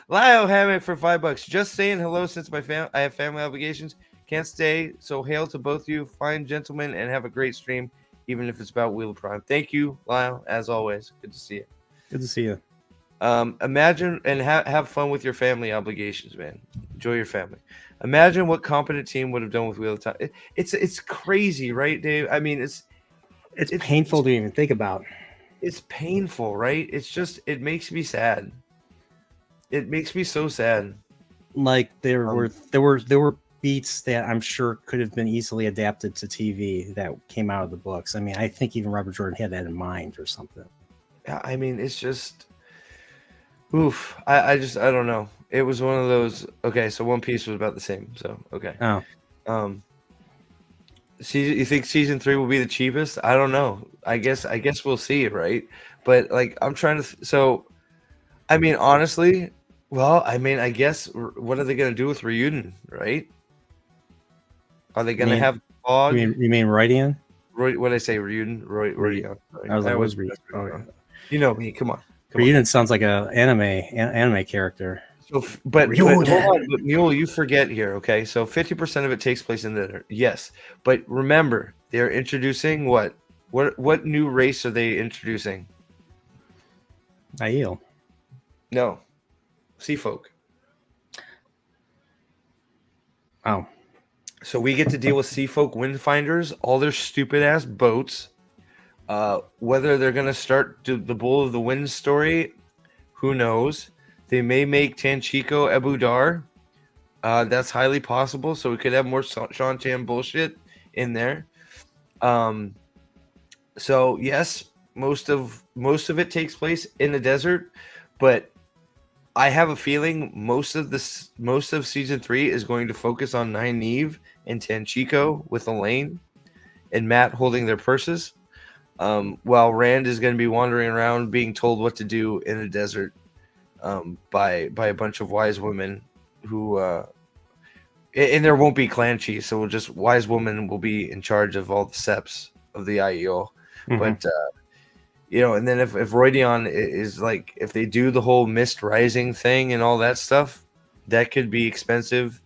Lyle Hammock for $5. Just saying hello since I have family obligations. Can't stay, so hail to both you, fine gentlemen, and have a great stream, even if it's about Wheel of Prime. Thank you, Lyle, as always. Good to see you. Good to see you. Imagine and have fun with your family obligations, man. Enjoy your family. Imagine what competent team would have done with Wheel of Time. It's crazy, right, Dave? I mean, it's painful to even think about. It's painful, right? It makes me sad. It makes me so sad. Like there were beats that I'm sure could have been easily adapted to TV that came out of the books. I mean, I think even Robert Jordan had that in mind or something. Yeah, I mean, it's just oof. I don't know. It was one of those. Okay, so One Piece was about the same. So okay. Oh. You think season 3 will be the cheapest? I don't know. I guess we'll see, right? But like, I'm trying to. So, I mean, honestly, well, I mean, I guess what are they going to do with Ryuden, right? Are they going to have Fog? You mean Rodion? What did I say? Ryuden? Rodion. I was like, what was Ryuden? Oh, yeah. You know me. Come on. Ryuden sounds like an anime character. So, but hold on, but Mule, you forget here, okay? So 50% of it takes place in the yes, but remember they're introducing what new race are they introducing? Aiel. No, sea folk. Oh, so we get to deal with sea folk windfinders, all their stupid ass boats. Whether they're gonna start the Bull of the Wind story, who knows? They may make Tanchico Abu Dar. That's highly possible. So we could have more Sean Chan bullshit in there. So yes, most of it takes place in the desert, but I have a feeling most of season 3 is going to focus on Nynaeve and Tanchico with Elaine and Matt holding their purses, while Rand is going to be wandering around being told what to do in the desert. By a bunch of wise women who and there won't be clan chiefs, so wise women will be in charge of all the seps of the IEO. Mm-hmm. But and then if Rodion is like, if they do the whole Mist Rising thing and all that stuff, that could be expensive.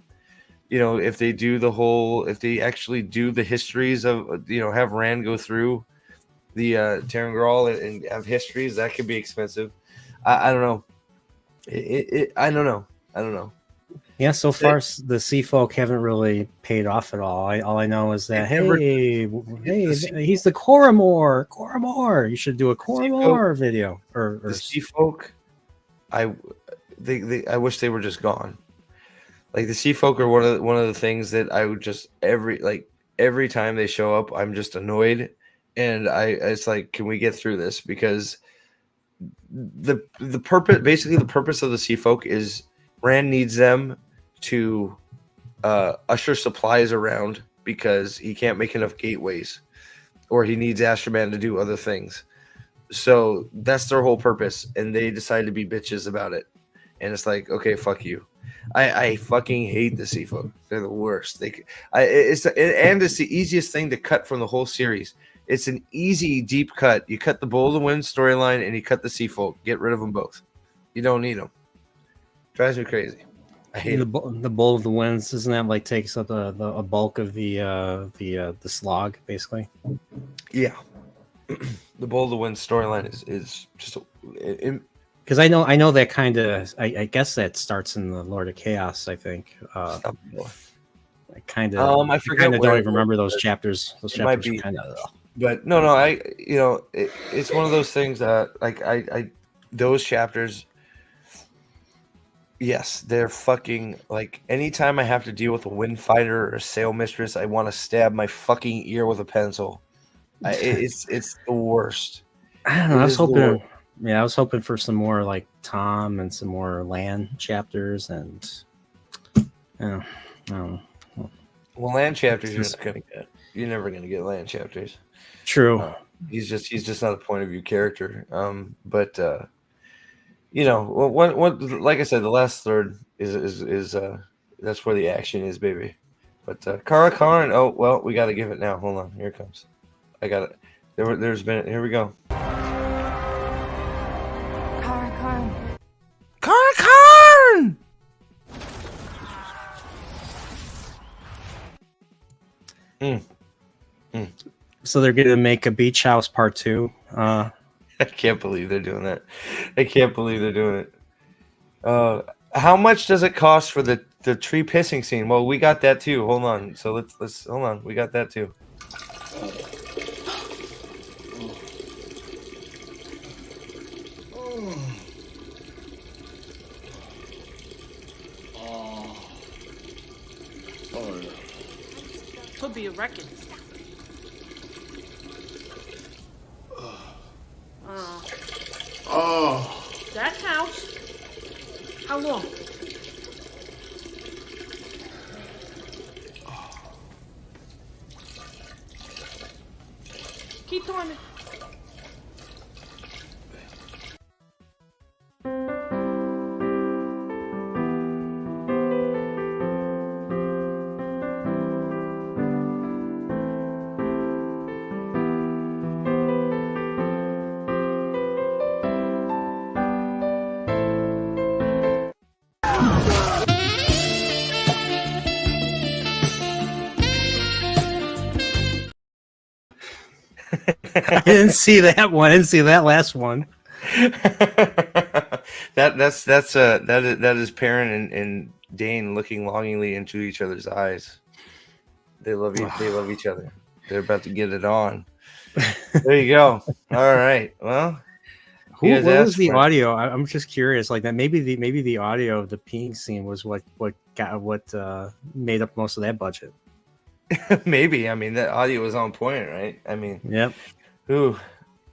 If they actually do the histories of have Rand go through the Terangral and have histories, that could be expensive. I don't know. I don't know. Yeah, so far the sea folk haven't really paid off at all. All I know is that he's the Koramor. You should do a Koramor video. Or the sea folk. I wish they were just gone. Like the sea folk are one of the things that I would just every time they show up, I'm just annoyed, and it's like, can we get through this? Because the purpose of the sea folk is Rand needs them to usher supplies around because he can't make enough gateways, or he needs Astroman to do other things. So that's their whole purpose, and they decide to be bitches about it. And it's like, okay, fuck you. I fucking hate the sea folk. They're the worst. It's the easiest thing to cut from the whole series. It's an easy deep cut. You cut the Bowl of the Wind storyline, and you cut the sea folk. Get rid of them both. You don't need them. Drives me crazy. I hate the Bowl of the Winds. Isn't that like takes up a bulk of the slog basically? Yeah. The Bowl of the Wind storyline is just because I know that kind of I guess that starts in the Lord of Chaos. I think I kind of I forget. Don't even remember those chapters. Those chapters are kind of. But no, it's one of those things that like I those chapters. Yes, they're fucking like anytime I have to deal with a wind fighter or a sail mistress, I want to stab my fucking ear with a pencil. It's the worst. I don't know. I was hoping. Yeah, I was hoping for some more like Tom and some more land chapters and I don't know. Well, land chapters you're not gonna get. You're never gonna get land chapters. True. He's just not a point of view character. But what like I said, the last third is that's where the action is, baby. But Kara Karn. Oh well, we got to give it now. Hold on, here it comes. I got it. There's been. Here we go. Kara. So they're going to make a Beach House Part 2. I can't believe they're doing that. I can't believe they're doing it. How much does it cost for the tree pissing scene? Well, we got that too. Hold on. So let's hold on. We got that too. Could be a record. That house. How long? Keep timing. I didn't see that one. I didn't see that last one. that is Perrin and Dane looking longingly into each other's eyes. They love you. They love each other. They're about to get it on. There you go. All right. Well, what was the audio? I'm just curious. Like that, maybe the audio of the peeing scene was what made up most of that budget. Maybe. I mean, that audio was on point, right? I mean, yep. Ooh.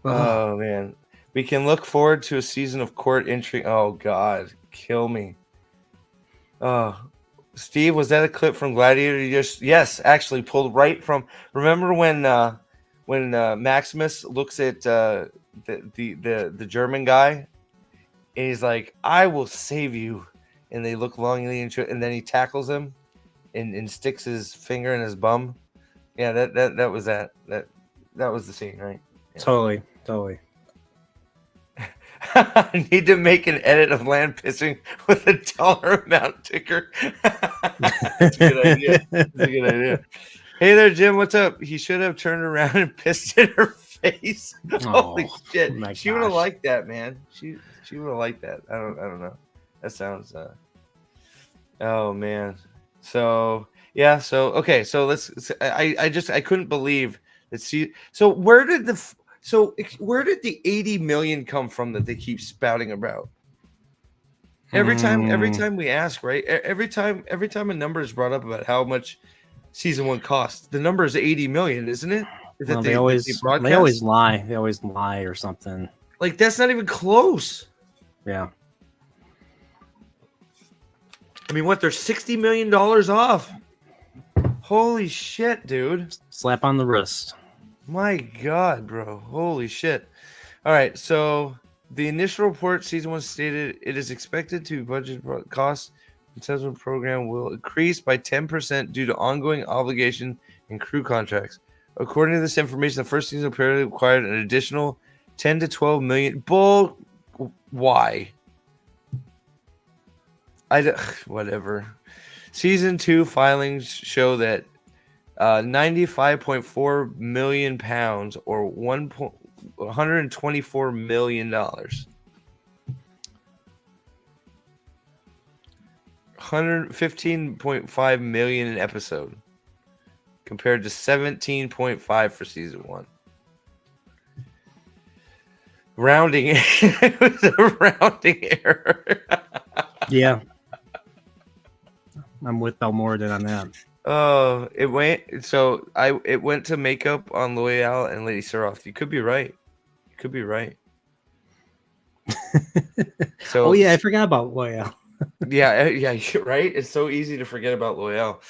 Oh man. We can look forward to a season of court intrigue. Oh God, kill me. Steve, was that a clip from Gladiator? Yes, actually pulled right from. Remember when Maximus looks at the German guy, and he's like, "I will save you," and they look longingly into it, and then he tackles him, and sticks his finger in his bum. Yeah, that was that was the scene, right? Yeah. Totally. I need to make an edit of land pissing with a dollar amount ticker. That's a good idea. That's a good idea. Hey there, Jim. What's up? He should have turned around and pissed in her face. Holy shit! She would have liked that, man. She would have liked that. I don't know. That sounds. Oh man. So yeah. So okay. So let's. I couldn't believe that. So where did the 80 million come from that they keep spouting about? Every time we ask, right? Every time a number is brought up about how much season 1 cost, the number is 80 million, isn't it? Well, they always lie. They always lie or something. Like that's not even close. Yeah. I mean, what? They're $60 million off. Holy shit, dude! Slap on the wrist. My God, bro! Holy shit! All right, so the initial report, season 1 stated it is expected to budget costs. The assessment program will increase by 10% due to ongoing obligation and crew contracts. According to this information, the first season apparently required an additional 10 to 12 million. Why? Whatever. Season 2 filings show that 95.4 million pounds or $124 million. 115.5 million an episode compared to 17.5 for season 1. Rounding it was a rounding error. Yeah. I'm with Belmordan on that. Oh, it went to makeup on Loyal and Lady Suroth. You could be right. So oh yeah, I forgot about Loyal. yeah, you're right. It's so easy to forget about Loyal.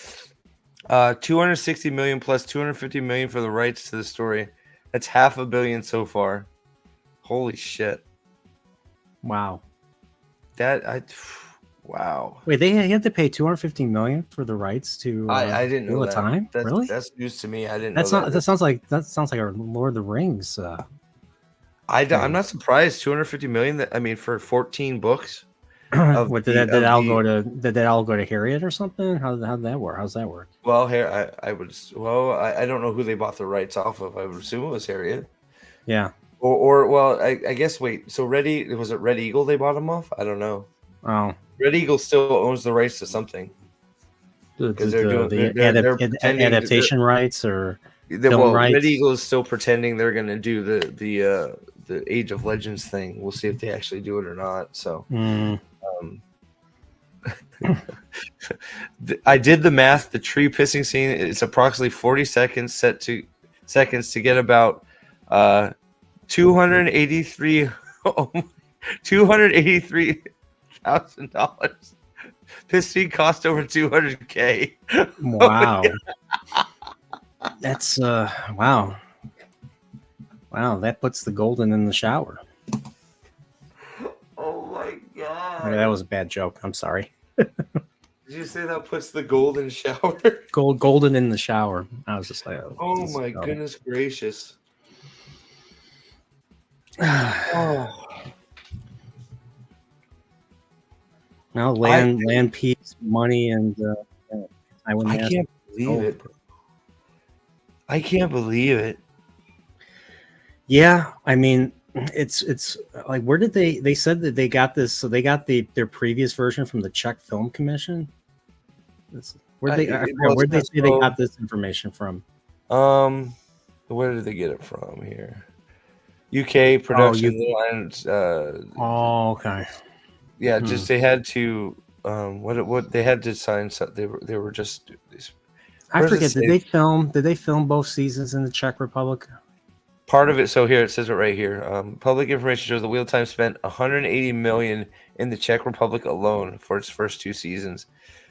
260 million plus 250 million for the rights to the story. That's $500 million so far. Holy shit! Wow. Wow. Wait, they had to pay 250 million for the rights to. I didn't know that. Time? Really? That's news to me. I didn't. That's know not. That sounds like our Lord of the Rings. I'm not surprised. 250 million. For 14 books. What did that all go to Harriet or something? How'd that work? How's that work? Well, here I don't know who they bought the rights off of. I would assume it was Harriet. Yeah. I guess wait. So was it Red Eagle they bought them off? I don't know. Oh. Red Eagle still owns the rights to something. Because they're adaptation rights or film rights. Red Eagle is still pretending they're going to do the Age of Legends thing. We'll see if they actually do it or not. So. I did the math. The tree pissing scene is approximately 40 seconds set to get about $283,000. This scene cost over $200K. Wow. That's wow. Wow, that puts the golden in the shower. Oh my god. Okay, that was a bad joke. I'm sorry. Did you say that puts the golden shower? Golden in the shower. I was just like, oh my goodness gracious. Oh. Now land peace, money, and I can't believe it. I can't believe it. Yeah, it's like, where did they said that they got this? So they got their previous version from the Czech Film Commission. Where'd they say they got this information from? Where did they get it from here? UK production lines. Okay. Yeah, just they had to. What they had to sign. So they were just. I forget. Did they film both seasons in the Czech Republic? Part of it. So here it says it right here. Public information shows the Wheel of Time spent 180 million in the Czech Republic alone for its first 2 seasons.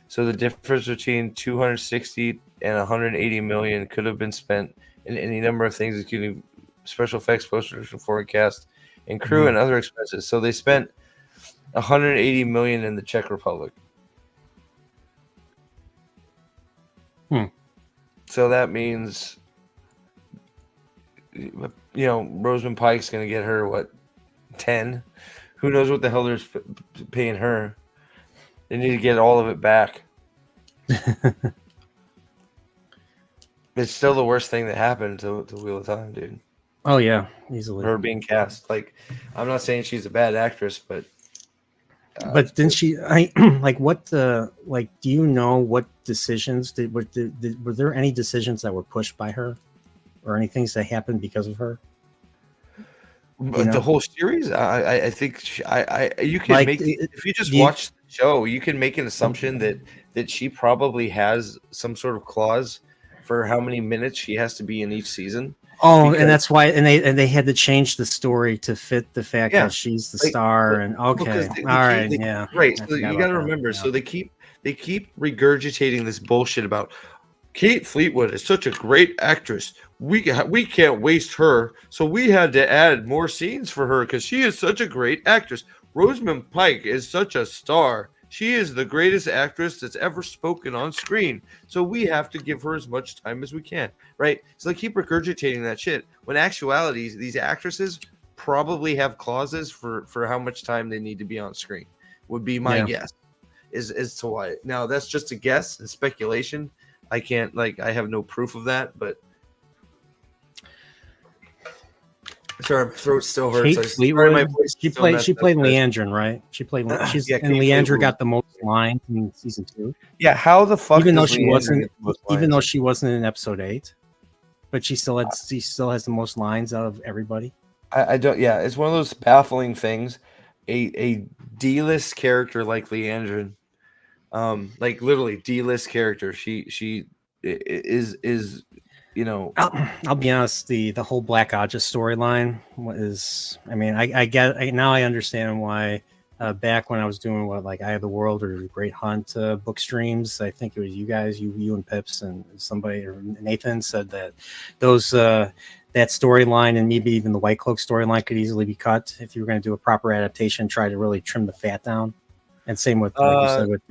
So the difference between 260 and 180 million could have been spent in any number of things, including special effects, post-production, forecast, and crew, and other expenses. So they spent 180 million in the Czech Republic. So that means, Rosamund Pike's going to get her 10? Who knows what the hell they're paying her? They need to get all of it back. It's still the worst thing that happened to Wheel of Time, dude. Oh yeah, easily. Her being cast. I'm not saying she's a bad actress, but didn't she? Do you know what decisions were there any decisions that were pushed by her, or any things that happened because of her? The whole series, I think you can make if you just watch the show, you can make an assumption that she probably has some sort of clause for how many minutes she has to be in each season. Oh, and that's why, and they had to change the story to fit the fact that she's the star. And okay, right. So you got to remember. Yeah. So they keep regurgitating this bullshit about Kate Fleetwood is such a great actress. We can't waste her, so we had to add more scenes for her because she is such a great actress. Rosamund Pike is such a star. She is the greatest actress that's ever spoken on screen. So we have to give her as much time as we can, right? So they keep regurgitating that shit. When actuality, these actresses probably have clauses for how much time they need to be on screen. Would be my guess. Is to why. Now that's just a guess and speculation. I can't I have no proof of that, but sorry, my throat still hurts. Kate Fleetwood. She played Leandrin, right? She's yeah, and Kate Leandra Fleetwood. got the most lines in season 2. Yeah, how the fuck? Even though does she Leandra wasn't, get the most even though lines? she wasn't in episode 8, but she still has the most lines out of everybody. I don't. Yeah, it's one of those baffling things. A D-list character like Leandrin, like literally D-list character. She is you know. I'll be honest. The whole Black Aja storyline is. I mean, now I understand why. Back when I was doing Eye of the World or Great Hunt book streams, I think it was you guys, you and Pips and somebody or Nathan said that those that storyline and maybe even the White Cloak storyline could easily be cut if you were going to do a proper adaptation. Try to really trim the fat down, and same with like you said with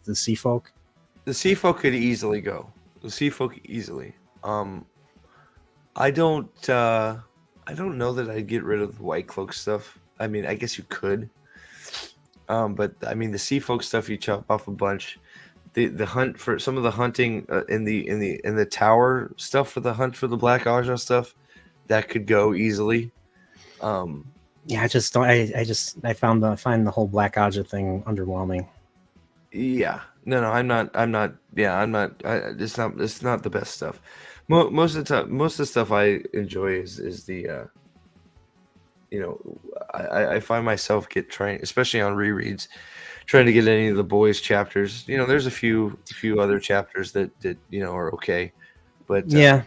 the Sea Folk. The Sea Folk could easily go. The Sea Folk easily. I don't know that I'd get rid of the White Cloak stuff. I mean, I guess you could. But I mean, the Sea Folk stuff you chop off a bunch. The hunt for some of the hunting in the tower stuff for the hunt for the Black Aja stuff that could go easily. Yeah, I just don't. I find the whole Black Aja thing underwhelming. Yeah, no, I'm not. Yeah, I'm not. It's not the best stuff. Most of the time, most of the stuff I enjoy is the. I find myself trying, especially on rereads, trying to get any of the boys chapters. There's a few other chapters that are okay, but those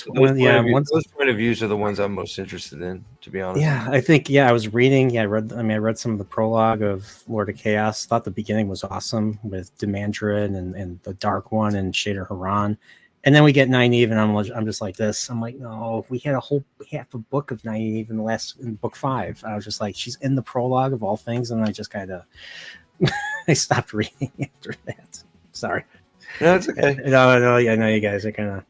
point of views are the ones I'm most interested in, to be honest. Yeah, I think I was reading. Yeah, I read some of the prologue of Lord of Chaos. Thought the beginning was awesome with Demandrid and the Dark One and Shader Haran. And then we get Nynaeve, and I'm just like this. I'm like, no, we had a whole half a book of Nynaeve in book 5. I was just like, she's in the prologue of all things, and I just kind of I stopped reading after that. Sorry. No, it's okay. No, I know you guys are kind of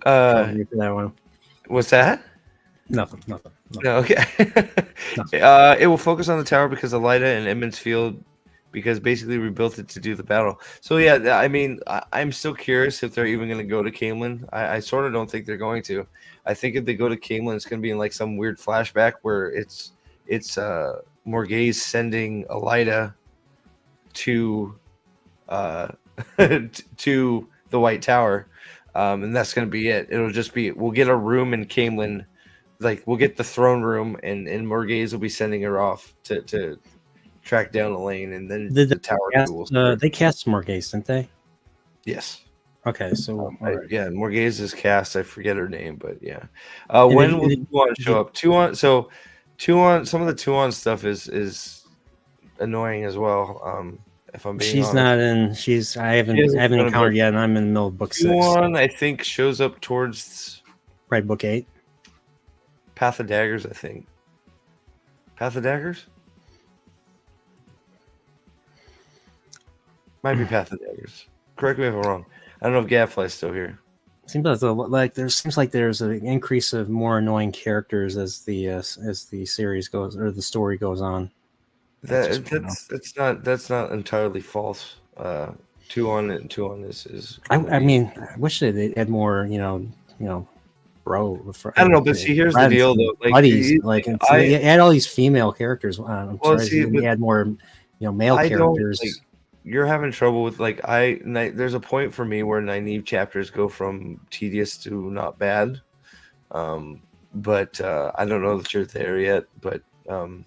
for that one. What's that? Nothing. No, okay. It will focus on the tower because of Lyda and Edmund's Field. Because basically we built it to do the battle. So yeah, I mean, I'm still curious if they're even going to go to Caemlyn. I sort of don't think they're going to. I think if they go to Caemlyn, it's going to be in like some weird flashback where it's Morghese sending Elida to to the White Tower, and that's going to be it. It'll just be we'll get a room in Caemlyn, like we'll get the throne room, and Morghese will be sending her off to track down Elaine, and then the tower duel. They cast Morghese, didn't they? Yes. Okay, so yeah, Morghese is cast. I forget her name, but yeah. When will Tuon show up? Tuon. So Tuon. Some of the Tuon stuff is annoying as well. If I'm being honest. Not in. I haven't encountered yet, and I'm in the middle of book 6. Tuon, I think, shows up towards book 8. Path of Daggers. I think. Path of Daggers. Might be Path of Daggers. Correct me if I'm wrong. I don't know if Gadfly's still here. Seems like there's an increase of more annoying characters as the series goes or the story goes on. That's not entirely false. Tuon is. I mean, I wish they had more. Bro. I don't know, but see, here's the deal though. Like, buddies, they had all these female characters. They had more, male characters. You're having trouble with there's a point for me where Nynaeve chapters go from tedious to not bad, but I don't know that you're there yet. But and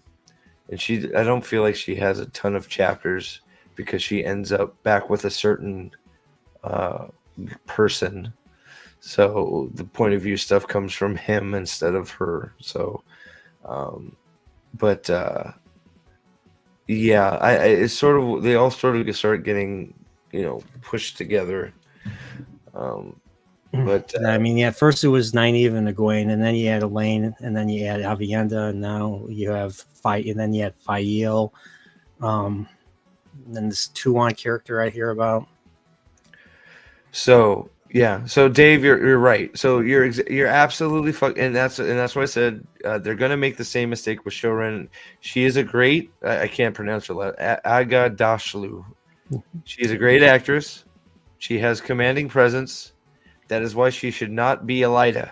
I don't feel like she has a ton of chapters because she ends up back with a certain person. So the point of view stuff comes from him instead of her. So, yeah, it's sort of they all sort of start getting pushed together But I mean, yeah, first it was Nynaeve and Egwene, and then you had Elaine, and then you had Avienda, and now you have Fight, and then you had Fael. And then this Tuon character I hear about. so yeah, so Dave, you're right. So you're absolutely and that's what I said. They're gonna make the same mistake with Shoren. She is a great. I can't pronounce her last. Aga Dashlu. She is a great actress. She has commanding presence. That is why she should not be Elida.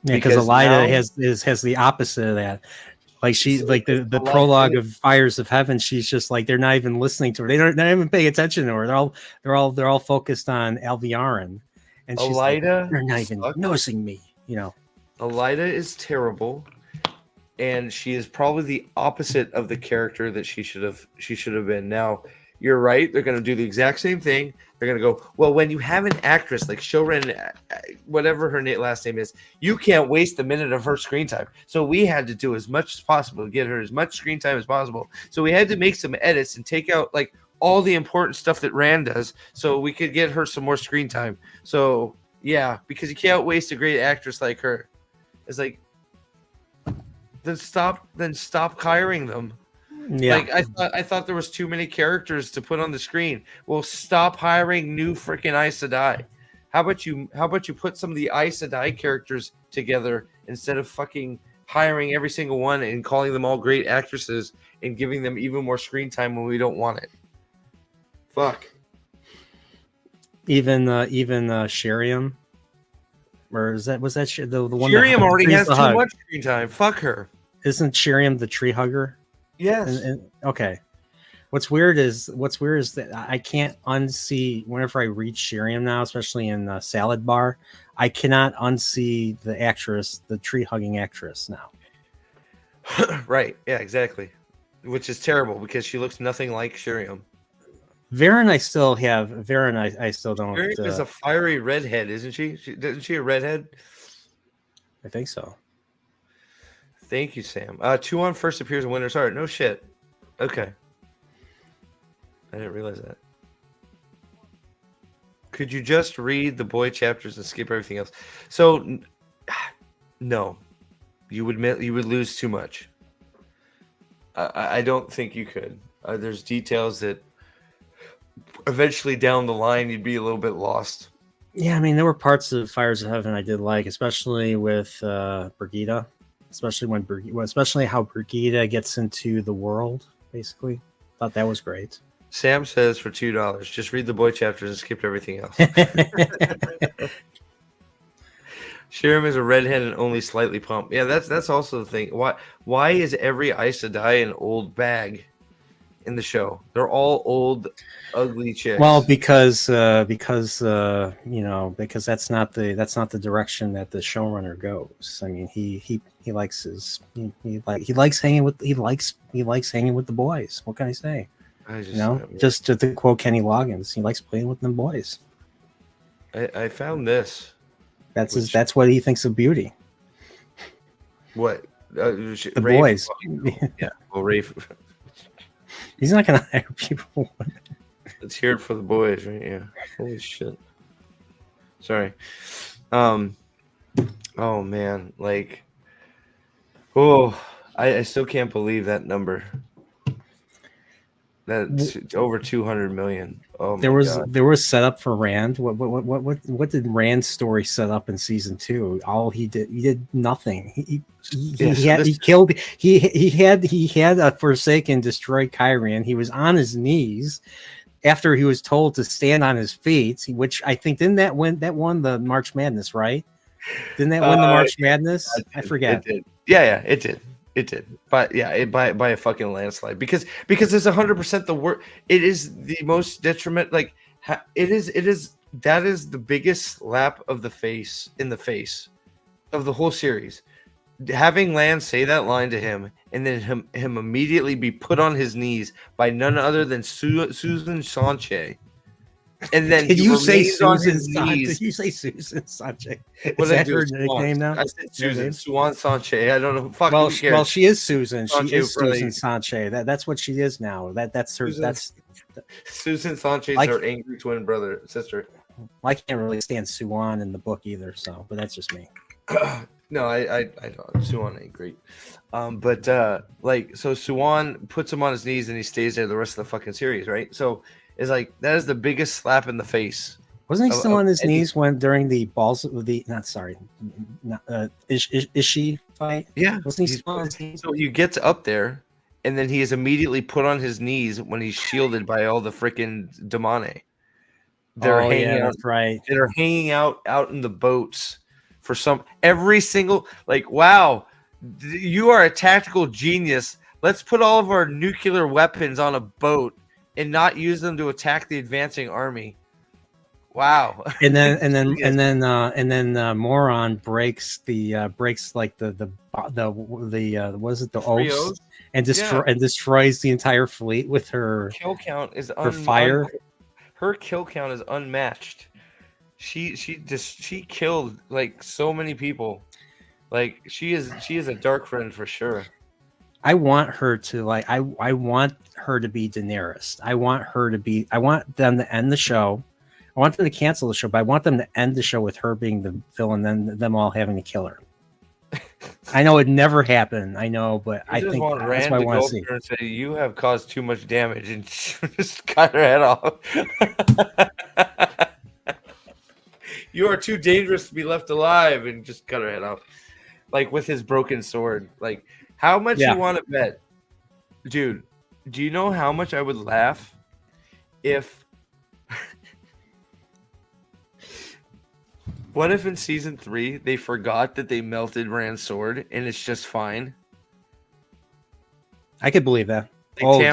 Yeah, because Elida has the opposite of that. Like she's like the prologue of Fires of Heaven. She's just like they're not even listening to her. They're not even paying attention to her. They're all focused on Alviarin, and she's like, they're not even noticing me. You know, Elida is terrible, and she is probably the opposite of the character that she should have been. Now, you're right. They're going to do the exact same thing. They're going to go, well, when you have an actress like Shoren, whatever her last name is, you can't waste a minute of her screen time. So we had to do as much as possible to get her as much screen time as possible. So we had to make some edits and take out like all the important stuff that Rand does so we could get her some more screen time. So, yeah, because you can't waste a great actress like her. It's like, then stop hiring them. Yeah. Like I thought there was too many characters to put on the screen. Well, stop hiring new freaking Aes Sedai. How about you put some of the Aes Sedai characters together instead of fucking hiring every single one and calling them all great actresses and giving them even more screen time when we don't want it. Fuck. Even Sheriam, or was that the one? Sheriam already has too much screen time. Fuck her. Isn't Sheriam the tree hugger? Yes. Okay. What's weird is that I can't unsee whenever I read Sheriam now, especially in Salad Bar, I cannot unsee the actress, the tree hugging actress now. Right. Yeah. Exactly. Which is terrible because she looks nothing like Sheriam. Varen, I still don't. Sheriam is a fiery redhead, isn't she? Isn't she a redhead? I think so. Thank you, Sam. Tuon first appears in Winter's Heart. No shit. Okay. I didn't realize that. Could you just read the boy chapters and skip everything else? So, no. You would lose too much. I don't think you could. There's details that eventually down the line you'd be a little bit lost. Yeah, I mean, there were parts of Fires of Heaven I did like, especially with Brigida. Especially how Brigida gets into the world, basically. Thought that was great. Sam says for $2, just read the boy chapters and skip everything else. Sheriam is a redhead and only slightly pumped. Yeah, that's also the thing. Why is every Aes Sedai an old bag in the show? They're all old, ugly chicks. Well, because that's not the direction that the showrunner goes. I mean, he likes hanging with the boys. What can I say? Just to quote Kenny Loggins, he likes playing with them boys. I found this. That's what he thinks of beauty. What? The boys. Yeah. Well, Rafe. He's not going to hire people. Let's hear it for the boys, right? Yeah. Holy shit. Sorry. Oh man, like, I still can't believe that number. That's over 200 million. Oh my God. There was setup for Rand. What did Rand's story set up in season 2? All he did nothing. He had a Forsaken destroy Kyrian. He was on his knees after he was told to stand on his feet, which I think that won the March Madness, right? Didn't that win the March Madness? I forget. It did. Yeah, it did. It did, but yeah, by a fucking landslide because it's 100% the worst. It is the most detriment. Like it is that is the biggest slap of the face in the face of the whole series. Having Lan say that line to him and then him immediately be put on his knees by none other than Susan Sanchez. And then did you say Susan Sanchez? Did you say Susan Sanchez? Is that her nickname now? I said Susan Sanchez. I don't know. Well, she is Susan. She is Susan Sanchez. That's what she is now. That's her. Susan Sanchez, Like- her angry twin sister. I can't really stand Suan in the book either. So, but that's just me. No, I don't. Suwan ain't great. But like, so Suwan puts him on his knees and he stays there the rest of the fucking series, right? So it's like that is the biggest slap in the face. Wasn't he still on his any- knees when during the balls of the Ishii fight? Yeah. Wasn't he still on his knees? So he gets up there, and then he is immediately put on his knees when he's shielded by all the freaking Damane. They're hanging out. That's right. They're hanging out in the boats for every single, like, wow, you are a tactical genius. Let's put all of our nuclear weapons on a boat and not use them to attack the advancing army. Wow. And then Moron breaks like the what is it, the oaths, and destroys the entire fleet with her kill count is fire. Her kill count is unmatched. She killed like so many people. Like she is a dark friend for sure. I want her to I want her to be Daenerys. I want them to end the show. I want them to cancel the show, but I want them to end the show with her being the villain, then them all having to kill her. I know it never happened. I know, but I think that's what I want to see. And say, you have caused too much damage, and just cut her head off. You are too dangerous to be left alive, and just cut her head off, like with his broken sword. Like, how much you want to bet, dude? Do you know how much I would laugh if? What if in season 3 they forgot that they melted Rand's sword and it's just fine? I could believe that. Like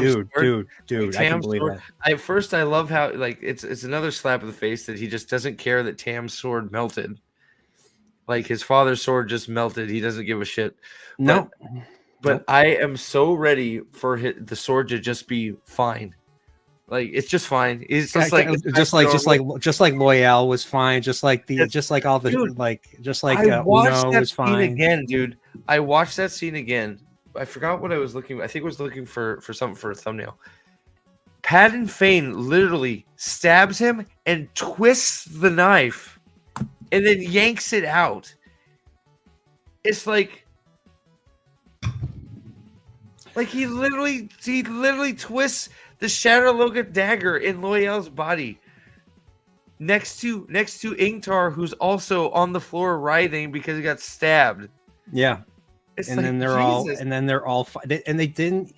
Dude, I can believe that. At first, I love how like it's another slap in the face that he just doesn't care that Tam's sword melted. Like his father's sword just melted. He doesn't give a shit. No, but I am so ready for the sword to just be fine. Like it's just fine. It's just just like Loyal was fine. Just like all the dude, I watched Uno that was scene fine again, dude. I watched that scene again. I forgot what I was looking. I think I was looking for something for a thumbnail. Patton Fane literally stabs him and twists the knife, and then yanks it out. It's like he literally twists the Shadowloka dagger in Loyal's body next to Ingtar, who's also on the floor writhing because he got stabbed. Yeah, it's and like, then they're all and they didn't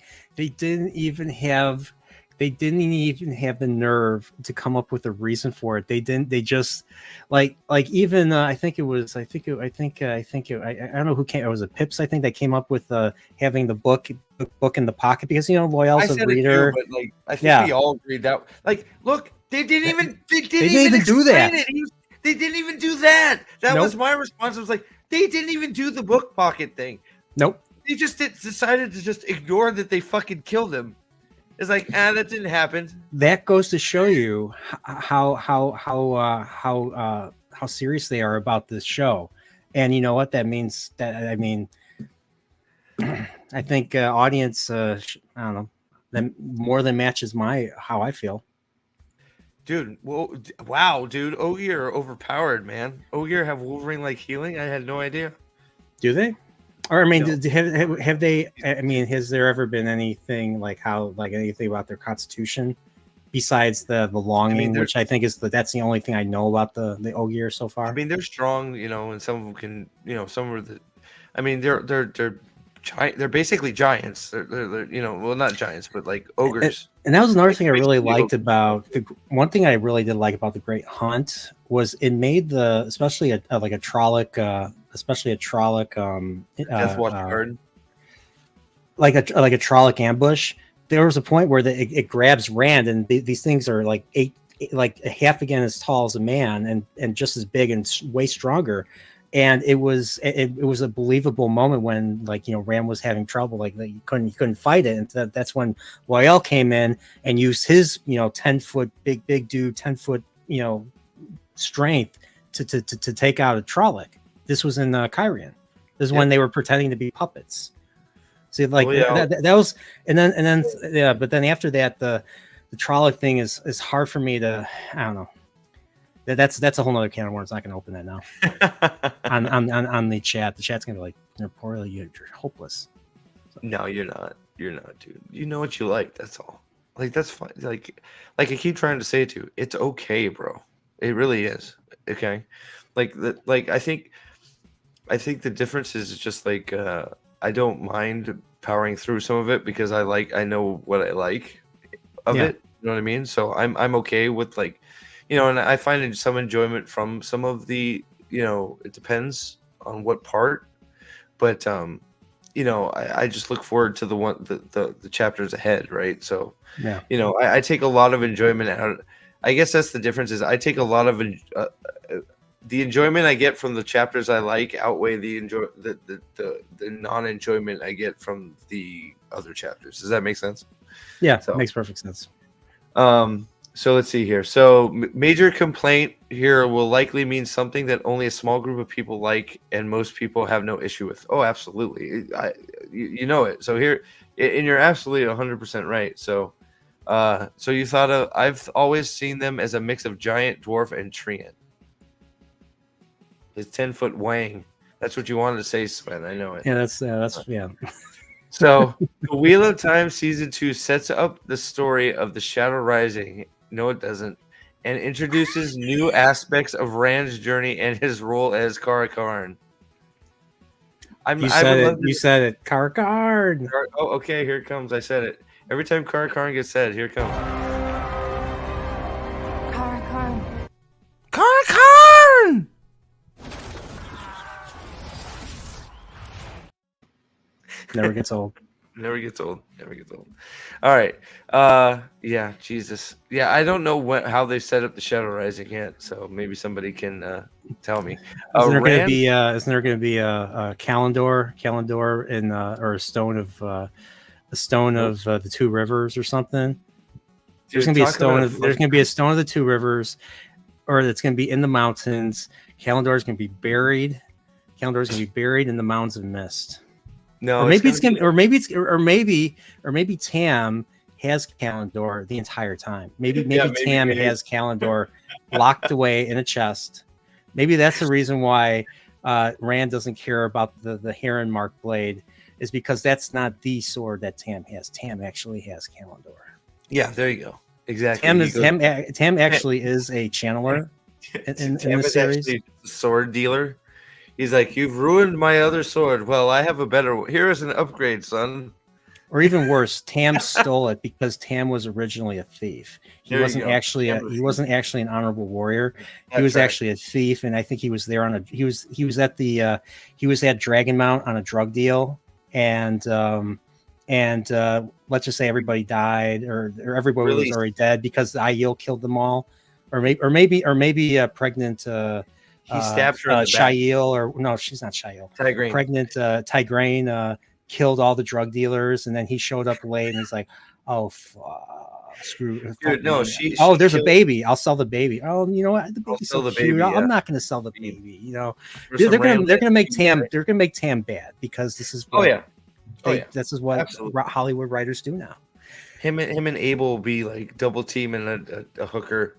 even have the nerve to come up with a reason for it. They just I don't know who came. It was a Pips, I think, that came up with having the book in the pocket, because Loyal's a reader. But I think we all agreed that. Like, look, they didn't even do that. They didn't even do that. That Nope. was my response. I was like, they didn't even do the book pocket thing. Nope. They just decided to just ignore that they fucking killed him. It's like, that didn't happen. That goes to show you how serious they are about this show, and you know what that means. I think audience, I don't know, that more than matches how I feel. Dude, wow, dude, Ogier are overpowered, man. Ogier have Wolverine-like healing. I had no idea. Do they? Or No. have they? Has there ever been anything anything about their constitution besides the longing, which I think that's the only thing I know about the Ogier so far. I mean, they're strong, and some of them can, some are they're giant. They're basically giants. They're well, not giants, but like ogres. And that was another thing I really liked about one thing I really did like about the Great Hunt was it made especially a Trolloc Death Watch Guard, like a Trolloc ambush. There was a point where it grabs Rand, and these things are like half again as tall as a man, and just as big and way stronger. And it was a believable moment when Rand was having trouble, he couldn't fight it, and that's when Loyal came in and used his 10-foot big dude, 10-foot strength to take out a Trolloc. This was in Kyrian. This is when they were pretending to be puppets. See, that was, but then after that, the Trolloc thing is hard for me to. I don't know. That's a whole nother can of worms. I'm not going to open that now. on the chat, the chat's going to be like, "You're poorly. You're hopeless." So. No, you're not. You're not, dude. You know what you like. That's all. Like that's fine. Like I keep trying to say to you, it's okay, bro. It really is. Okay. Like I think the difference is just like I don't mind powering through some of it because I know what I like of it. You know what I mean? So I'm okay with like, you know, and I find some enjoyment from some of the, you know, it depends on what part, but you know, I just look forward to the chapters ahead, right? So you know, I take a lot of enjoyment out. I guess that's the difference is I take a lot of the enjoyment I get from the chapters I like outweigh the non-enjoyment I get from the other chapters. Does that make sense? Yeah, so, makes perfect sense. So let's see here. So major complaint here will likely mean something that only a small group of people like and most people have no issue with. Oh, absolutely. You know it. So here, and you're absolutely 100% right. So so you thought I've always seen them as a mix of giant, dwarf, and treant. His 10-foot wang. That's what you wanted to say, Sven. I know it. Yeah, that's yeah. So the Wheel of Time season 2 sets up the story of the Shadow Rising. No, it doesn't, and introduces new aspects of Rand's journey and his role as Kara Karn. You said it. Kara Karn. Oh, okay. Here it comes. I said it. Every time Kara Karn gets said, here it comes. Kara Karn. Kara Karn. Never gets old. Never gets old. Never gets old. All right. Yeah. Jesus. Yeah. I don't know how they set up the Shadow Rising yet, so maybe somebody can tell me. Isn't there going to be a Kalendor in or a stone of the Two Rivers or something? There's going to be a stone. There's going to be a stone of the Two Rivers, or it's going to be in the mountains. Kalendor is going to be buried. Kalendor is going to be buried in the mounds of mist. No, or maybe maybe Tam has Kalendor the entire time. Maybe Tam has Kalendor locked away in a chest. Maybe that's the reason why Rand doesn't care about the Heron Mark blade, is because that's not the sword that Tam has. Tam actually has Kalendor. Yeah, there you go. Exactly. Tam actually is a channeler in the series. A sword dealer. He's like, you've ruined my other sword. Well, I have a better one. Here is an upgrade, son. Or even worse, Tam stole it because Tam was originally a thief. He wasn't actually an honorable warrior. He was actually a thief, and I think he was there on he was at Dragonmount on a drug deal, and let's just say everybody died, or everybody was already dead because the Aiel killed them all, or maybe a pregnant. He stabbed her in the back. Shael, or no, she's not Shael. Tigraine. Pregnant Tigraine killed all the drug dealers, and then he showed up late, and he's like, "Oh, screw!" Dude, no, there's a baby. I'll sell the baby. Oh, you know what? The baby's so cute. Baby, yeah. I'm not going to sell the baby. You know, they're going to make Tam. They're going to make Tam bad because this is. This is what Absolutely. Hollywood writers do now. Him and Abel will be like double teaming a hooker.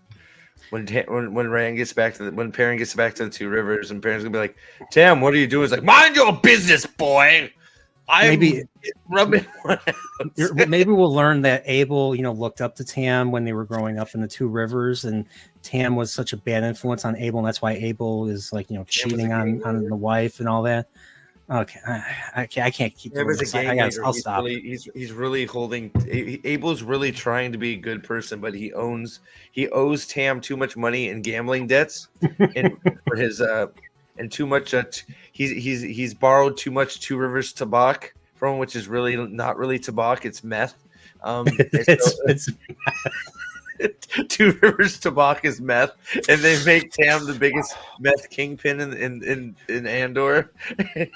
When Rand gets back to when Perrin gets back to the Two Rivers, and Perrin's gonna be like, Tam, what are you doing? It's like, mind your business, boy. Maybe we'll learn that Abel, looked up to Tam when they were growing up in the Two Rivers, and Tam was such a bad influence on Abel, and that's why Abel is like, cheating on the wife and all that. Okay, I can't keep doing this. I'll stop. He's really holding. Abel's really trying to be a good person, but he owes Tam too much money in gambling debts, and for his and too much. He's borrowed too much Two Rivers tobacco from, which is really not really tobacco. It's meth. It's Two Rivers tobacco is meth, and they make Tam the biggest meth kingpin in Andor. Having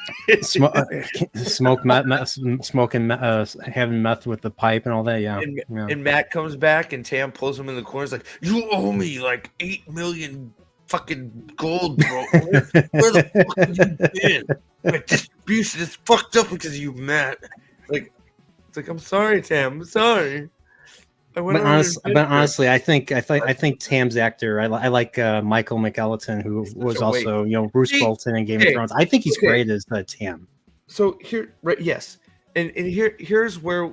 meth with the pipe and all that. Yeah. And Matt comes back, and Tam pulls him in the corner. He's like, "You owe me like 8 million fucking gold, bro. Where the fuck have you been? My distribution is fucked up because of you, Matt." Like, it's like, I'm sorry, Tam. I'm sorry. I went But on an adventure. honestly, I think Tam's actor. I like Michael McElligton, who He's such was a waste. also Bruce See, Bolton in Game of okay, Thrones. I think he's okay. great as Tam. So here, right? Yes, and here's where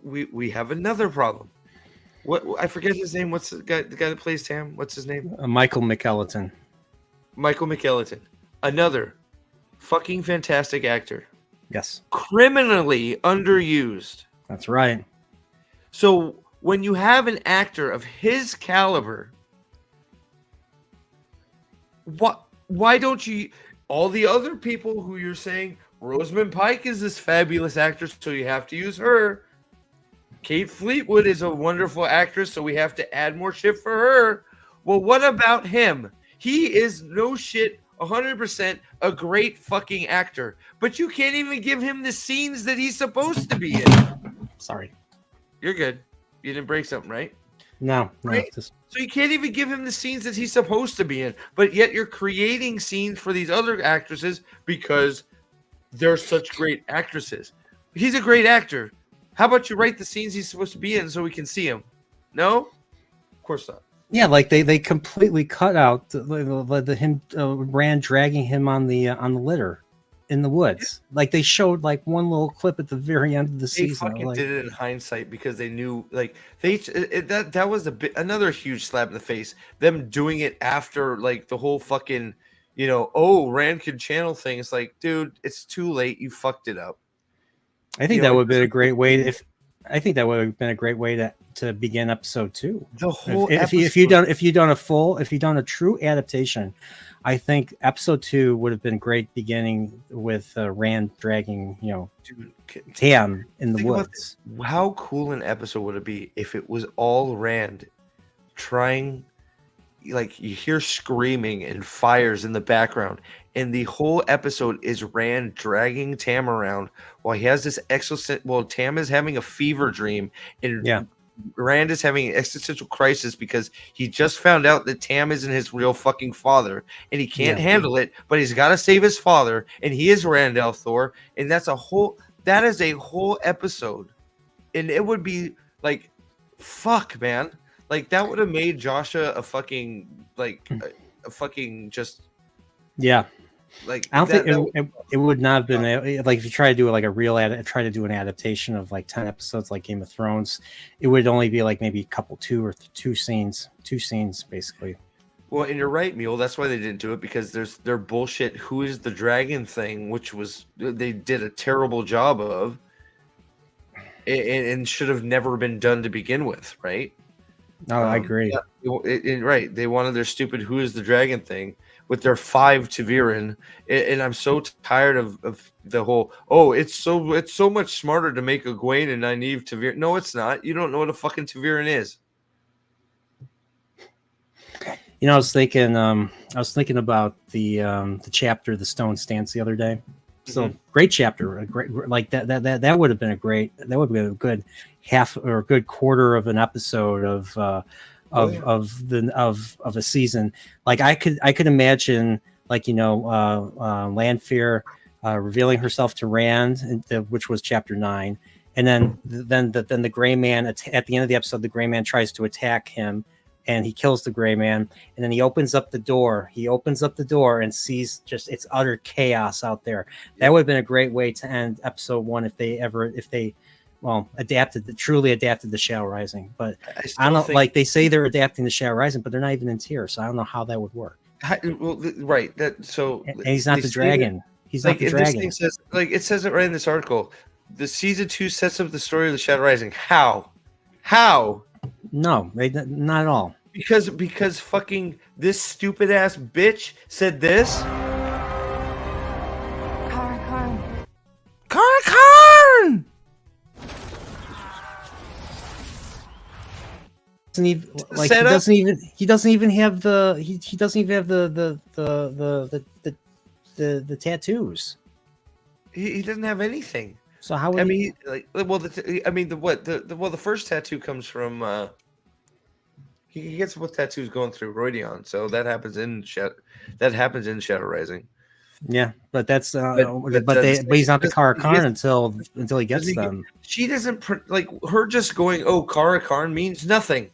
we have another problem. What I forget his name. What's the guy that plays Tam? What's his name? Michael McElligton. Michael McElligton. Another fucking fantastic actor. Yes, Criminally underused. that's right. So when you have an actor of his caliber, why don't you all the other people who you're saying Rosamund Pike is this fabulous actress, so you have to use her. Kate Fleetwood is a wonderful actress, so we have to add more shit for her. Well, what about him? He is no shit 100% a great fucking actor, but you can't even give him the scenes that he's supposed to be in. Sorry. You're good. You didn't break something, right? No. Right? Just, So you can't even give him the scenes that he's supposed to be in, but yet you're creating scenes for these other actresses because they're such great actresses. He's a great actor. How about you write the scenes he's supposed to be in so we can see him? No? Of course not. yeah, like they completely cut out the him Rand dragging him on the litter in the woods. Like they showed like one little clip at the very end of the They season. fucking Like, did it in hindsight because they knew, like, that was another huge slap in the face. Them doing it after, like, the whole fucking, oh, Rand could channel thing. It's like, dude, it's too late. You fucked it up. I think that would have been a great way I think that would have been a great way to begin episode 2. The whole If you done a true adaptation, I think episode 2 would have been great beginning with Rand dragging dude, Tam in the think about woods. how cool an episode would it be if it was all Rand trying, like, you hear screaming and fires in the background, and the whole episode is Rand dragging Tam around while he has this Tam is having a fever dream, and Yeah. Rand is having an existential crisis because he just found out that Tam isn't his real fucking father, and he can't handle it, but he's got to save his father, and he is Rand al'Thor, and that is a whole episode, and it would be like, fuck, man. Like, that would have made Joshua a fucking, like, a fucking just, Yeah. like, I don't think it would not have been like if you try to do like try to do an adaptation of like 10 episodes like Game of Thrones, it would only be like maybe a couple two scenes basically. well, and you're right, Mule. That's why they didn't do it, because there's their bullshit who is the dragon thing, which they did a terrible job of, and should have never been done to begin with, right? No, I agree. Right. They wanted their stupid who is the dragon thing with their 5 Taviran, and I'm so tired of the whole, oh, it's so much smarter to make a Egwene and Nynaeve Taviran. No, it's not. You don't know what a fucking Taviran is. I was thinking about the chapter The Stone Stance the other day. So great chapter, a great, like that would have been a good half or a good quarter of an episode of a season. Like I could imagine, like Lanfear revealing herself to Rand, which was chapter 9, and then the Gray Man at the end of the episode, the Gray Man tries to attack him, and he kills the Gray Man, and then he opens up the door and sees just it's utter chaos out there. That would have been a great way to end episode 1 if they truly adapted the Shadow Rising. But I don't know, like they say they're adapting the Shadow Rising, but they're not even in tier, so I don't know how that would work. Well, right. And he's not the dragon. He's not the dragon. This thing says, like, it says it right in this article. The season 2 sets up the story of the Shadow Rising. How? No, not at all. Because fucking this stupid ass bitch said this. Karn! He doesn't even have the tattoos. He doesn't have anything. So how would the first tattoo comes from he gets both tattoos going through Roydion, so that happens in Shadow Rising. Yeah, but that's but he's he not the Kara Karn doesn't- until he gets doesn't he- them. She doesn't like her just going, "Oh, Kara Karn" means nothing.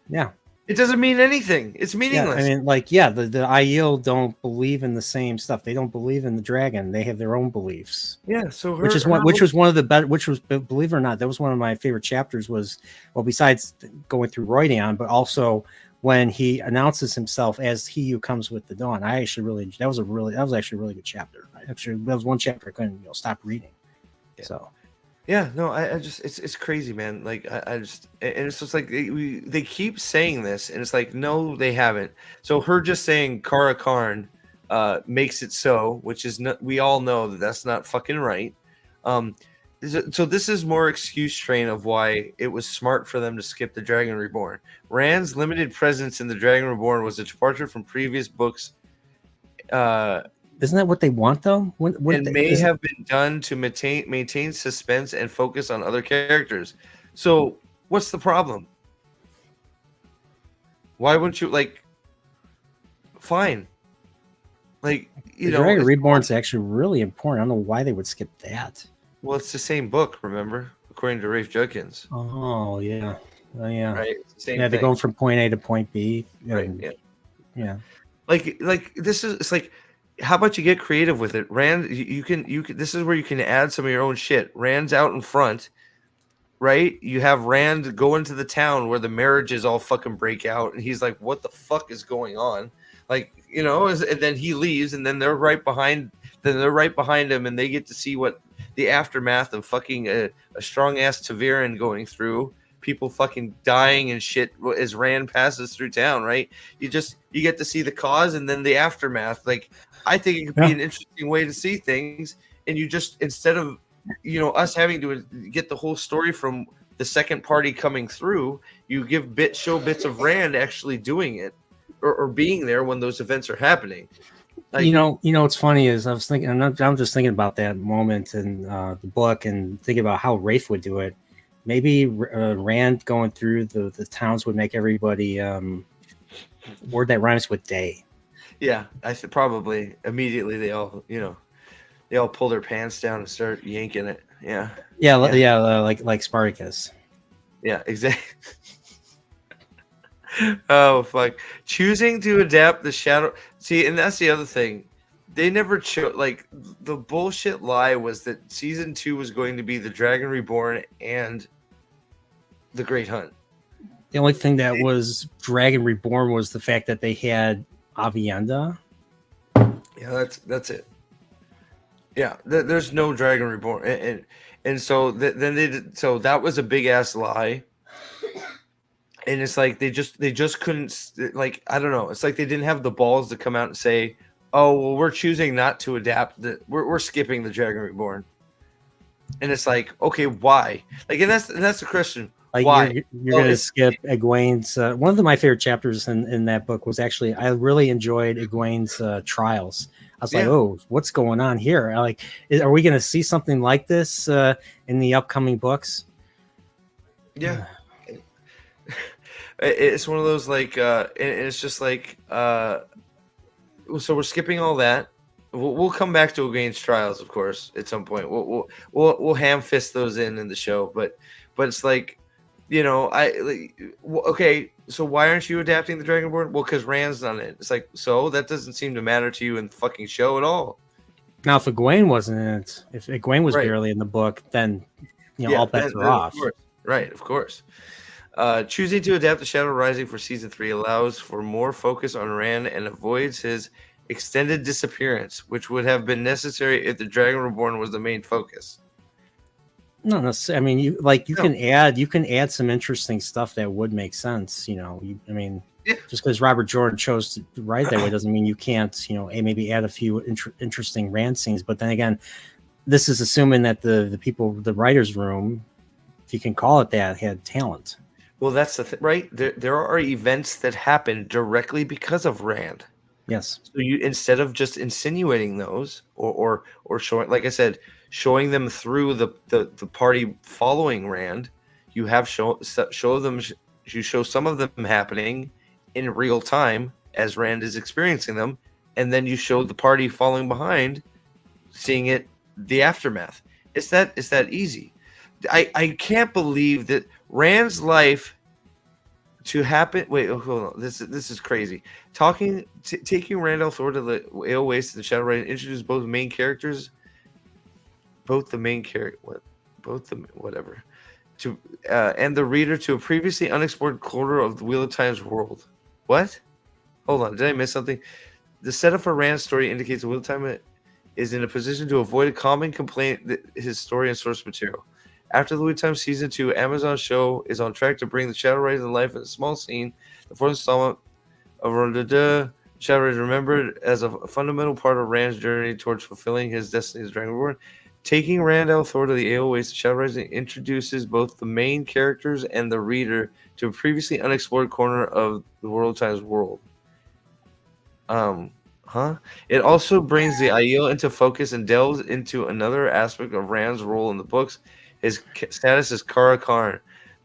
Yeah. It doesn't mean anything. It's Yeah, I meaningless. mean, like, yeah, the Aiel don't believe in the same stuff. They don't believe in the dragon. They have their own beliefs. Yeah. So Which was one of the better. Which was, believe it or not, that was one of my favorite chapters. Was, well, besides going through Roydion, but also when he announces himself as he who comes with the dawn. I actually really that was actually a really good chapter. That was one chapter I couldn't stop reading. Yeah. So. Yeah, no, I just it's crazy, man. Like I just and it's just like they keep saying this, and it's like no, they haven't. So her just saying Kara Karn makes it so, which is not, we all know that that's not fucking right. So this is more excuse train of why it was smart for them to skip the Dragon Reborn. Rand's limited presence in the Dragon Reborn was a departure from previous books. Isn't that what they want, though? May have been done to maintain suspense and focus on other characters. So, what's the problem? Why wouldn't you Fine, Dragon Reborn's actually really important. I don't know why they would skip that. Well, it's the same book, remember? According to Rafe Judkins. Oh yeah, yeah. Right. It's the same they're thing. going from point A to point B. Right. Yeah. Yeah. Like this is, it's like, how about you get creative with it? Rand, you can this is where you can add some of your own shit. Rand's out in front, right? You have Rand go into the town where the marriages all fucking break out, and he's like, what the fuck is going on? Like, and then he leaves, and then they're right behind him, and they get to see what the aftermath of fucking a strong ass Taviran going through, people fucking dying and shit as Rand passes through town, right? You get to see the cause and then the aftermath. Like, I think it could be an interesting way to see things, and you just, instead of us having to get the whole story from the second party coming through, you show bits of Rand actually doing it or being there when those events are happening. Like, what's funny is I was thinking, I'm just thinking about that moment in the book and thinking about how Rafe would do it. Maybe Rand going through the towns would make everybody word that rhymes with day. Yeah, I said probably immediately they all pull their pants down and start yanking it. Yeah. Like Spartacus. Yeah, exactly. Oh fuck! Choosing to adapt the shadow. See, and that's the other thing. They never the bullshit lie was that season 2 was going to be the Dragon Reborn and the Great Hunt. The only thing that was Dragon Reborn was the fact that they had Avienda. Yeah, that's it. Yeah, there's no Dragon Reborn, and so then they did, so that was a big ass lie. And it's like they just couldn't, like, I don't know. It's like they didn't have the balls to come out and say, "Oh, well, we're choosing not to adapt. We're skipping the Dragon Reborn." And it's like, okay, why? Like, and that's the question. Like, why? You're going to skip Egwene's. One of my favorite chapters in that book was actually, I really enjoyed Egwene's trials. I was like, oh, what's going on here? Are we going to see something like this in the upcoming books? Yeah. It's one of those, like, and it's just like, so we're skipping all that. We'll come back to Egwene's trials, of course, at some point. We'll ham fist those in the show, but it's like, okay, so why aren't you adapting the Dragonborn? Well, because Rand's on it. It's like, so that doesn't seem to matter to you in the fucking show at all. Now, if Egwene wasn't in it, if Egwene was barely in the book, then all bets are off. Of course. Right, of course. Choosing to adapt the Shadow Rising for season 3 allows for more focus on Rand and avoids his extended disappearance, which would have been necessary if the Dragon Reborn was the main focus. No, I mean, you can add some interesting stuff that would make sense. Just because Robert Jordan chose to write that way doesn't mean you can't, maybe add a few interesting Rand scenes. But then again, this is assuming that the people, the writers' room, if you can call it that, had talent. Well, that's the thing, right? There are events that happen directly because of Rand. Yes. So you, instead of just insinuating those or showing, like I said, showing them through the party following Rand, you have show them, you show some of them happening in real time as Rand is experiencing them, and then you show the party following behind, seeing it, the aftermath. It's that easy. I can't believe that Rand's life to happen. Wait, hold on. This is crazy. Taking Randall Thor to the Ale Waste and Shadow Rising introduced both main characters, whatever, to and the reader to a previously unexplored corner of the Wheel of Time's world. What? Hold on. Did I miss something? The setup for Rand's story indicates the Wheel of Time is in a position to avoid a common complaint that his story and source material. After the Wheel of Time Season 2, Amazon show is on track to bring the Shadow Rising to life in a small scene. The fourth installment of Shadow Rising remembered as a fundamental part of Rand's journey towards fulfilling his destiny as Dragon Reborn. Taking Rand al'Thor to the AO Waste, Shadow Rising introduces both the main characters and the reader to a previously unexplored corner of the World of Time's world. It also brings the Aiel into focus and delves into another aspect of Rand's role in the books, his status as Kara Karn.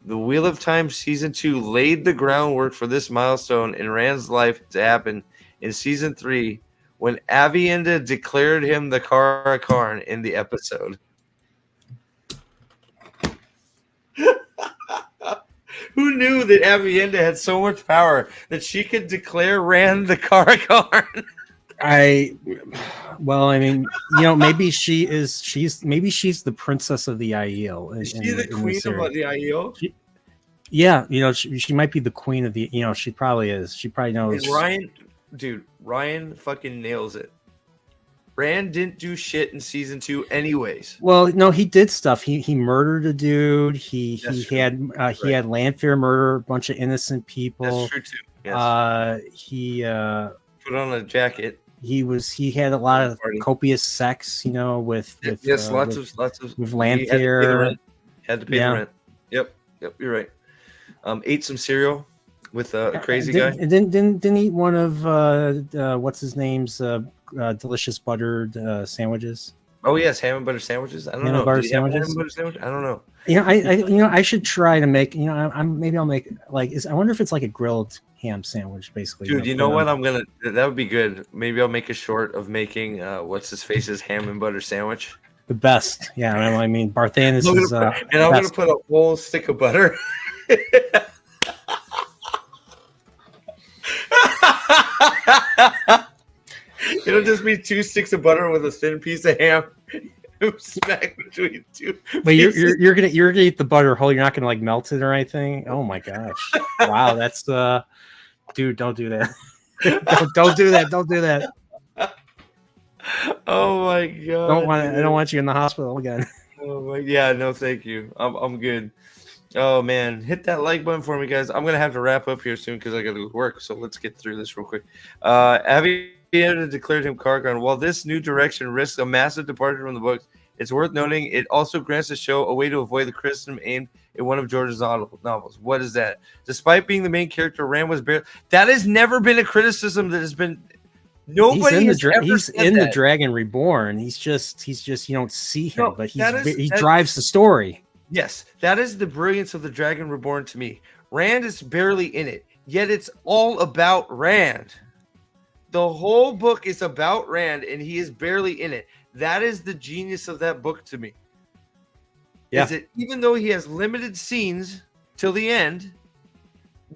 The Wheel of Time Season 2 laid the groundwork for this milestone in Rand's life to happen in Season 3 when Aviendha declared him the Kara Karn in the episode. Who knew that Aviendha had so much power that she could declare Rand the Kara Karn? Maybe she's the princess of the Aiel. Is she the queen of the Aiel? She might be the queen of the. She probably is. She probably knows. And Ryan fucking nails it. Rand didn't do shit in Season 2 anyways. Well, no, he did stuff. He murdered a dude. He had Lanfear murder a bunch of innocent people. That's true too. Yes. He put on a jacket. He had a lot of copious sex, with lots of with Lanfear. Had to pay the rent. Yep, you're right. Ate some cereal with a crazy guy. And didn't eat one of what's his name's delicious buttered sandwiches. Oh yes, ham and butter sandwiches. I don't know. Butter Ham sandwiches? and butter sandwich? I don't know. I should try to make. Maybe I'll make I wonder if it's like a grilled ham sandwich, basically. Dude, you know what? That would be good. Maybe I'll make a short of making what's his face's ham and butter sandwich. The best. Yeah, I mean, Barthanis is. I'm going to put a whole stick of butter. It'll just be 2 sticks of butter with a thin piece of ham. Smack between two. But you're gonna eat the butter whole. You're not gonna melt it or anything. Oh my gosh! Wow, that's dude. Don't do that. don't do that. Don't do that. Oh my god! I don't want you in the hospital again. Oh yeah, no, thank you. I'm good. Oh man, hit that like button for me, guys. I'm gonna have to wrap up here soon because I got to work. So let's get through this real quick. Aviendha declared him Kargan. While this new direction risks a massive departure from the books, it's worth noting it also grants the show a way to avoid the criticism aimed at one of George's novels. What is that? Despite being the main character, Rand was barely. That has never been a criticism that has been. Nobody he's in the Dragon Reborn. He's just you don't see him, but he drives the story. Yes, that is the brilliance of the Dragon Reborn to me. Rand is barely in it, yet it's all about Rand. The whole book is about Rand, and he is barely in it. That is the genius of that book to me. Yeah. Is that even though he has limited scenes till the end,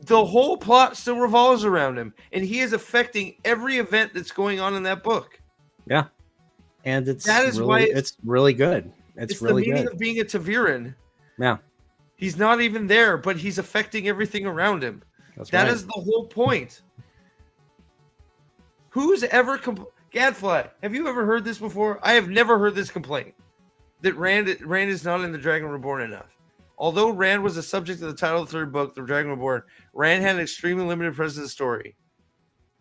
the whole plot still revolves around him, and he is affecting every event that's going on in that book. Yeah, and it's really good. It's really the meaning good. Of being a Taviran. Yeah, he's not even there, but he's affecting everything around him. That is the whole point. Who's ever Gadfly? Have you ever heard this before? I have never heard this complaint that Rand is not in the Dragon Reborn enough. Although Rand was the subject of the title of the third book, The Dragon Reborn, Rand had an extremely limited presence in the story.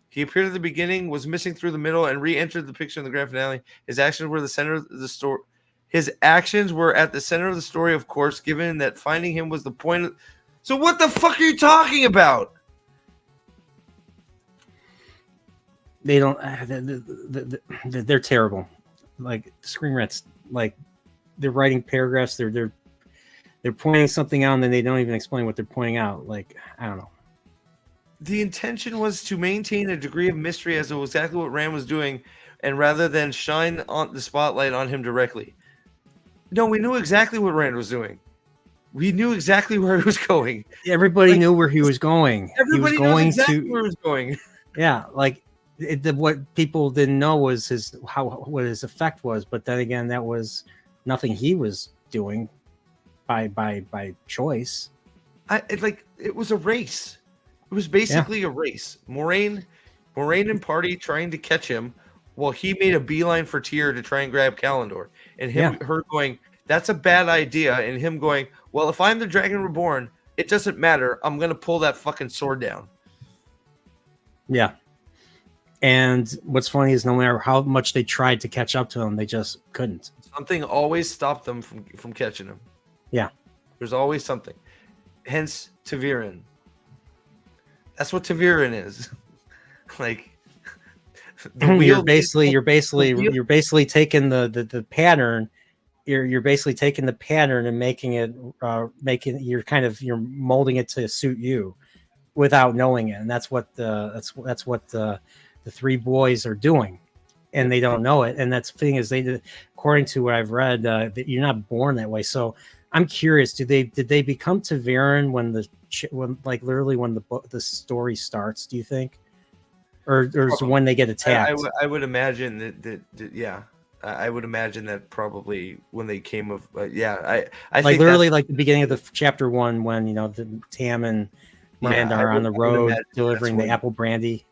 He appeared at the beginning, was missing through the middle, and re-entered the picture in the grand finale. His actions were the center of the story. His actions were at the center of the story, of course, given that finding him was the point of... So what the fuck are you talking about? They don't... They're terrible. Screen rants, they're writing paragraphs, they're pointing something out, and then they don't even explain what they're pointing out. I don't know. The intention was to maintain a degree of mystery as to exactly what Rand was doing, and rather than shine on the spotlight on him directly. No, we knew exactly what Rand was doing. We knew exactly where he was going. Everybody knew where he was going. Everybody knows exactly where he was going. Yeah, like what people didn't know was what his effect was. But then again, that was nothing he was doing by choice. It was a race. It was basically a race. Moraine and party trying to catch him, while he made a beeline for Tyr to try and grab Kalendor, and her going, "That's a bad idea," and him going, "Well, if I'm the Dragon Reborn, it doesn't matter. I'm gonna pull that fucking sword down." Yeah. And what's funny is no matter how much they tried to catch up to him, they just couldn't. Something always stopped them from catching him. Yeah. There's always something. Hence Taviran. That's what Taviran is. Like you're basically taking the pattern. You're basically taking the pattern and making you're molding it to suit you without knowing it. And that's what the three boys are doing, and they don't know it. And that's the thing is according to what I've read, that you're not born that way. So I'm curious, did they become Taviran when the story starts, do you think? Or when they get attacked? I would imagine that yeah. I would imagine that probably when they came of I think literally like the beginning of the chapter 1 when the Tam and Miranda are on the road delivering the apple brandy.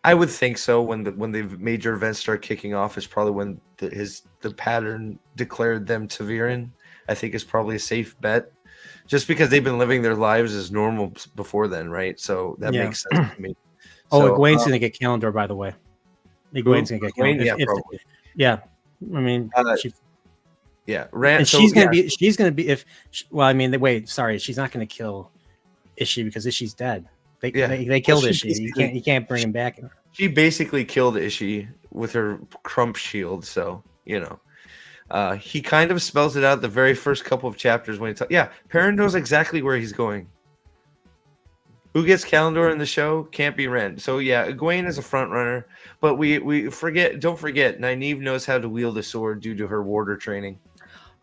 I would think so. When the major events start kicking off is probably when the pattern declared them Taviran. I think is probably a safe bet, just because they've been living their lives as normal before then, right? So that makes sense to me. Egwene's gonna get Kalendor, by the way. Egwene's gonna get Kalendor. Probably. Yeah, I mean, Rand. She's gonna be. She's gonna be. She's not gonna kill Ishii because Ishii's dead. They killed Ishii. You can't bring him back. She basically killed Ishii with her Crump shield. So he kind of spells it out the very first couple of chapters when he talks. Yeah, Perrin knows exactly where he's going. Who gets Kalendor in the show? Can't be Rand. So Egwene is a front runner, but don't forget, Nynaeve knows how to wield a sword due to her warder training.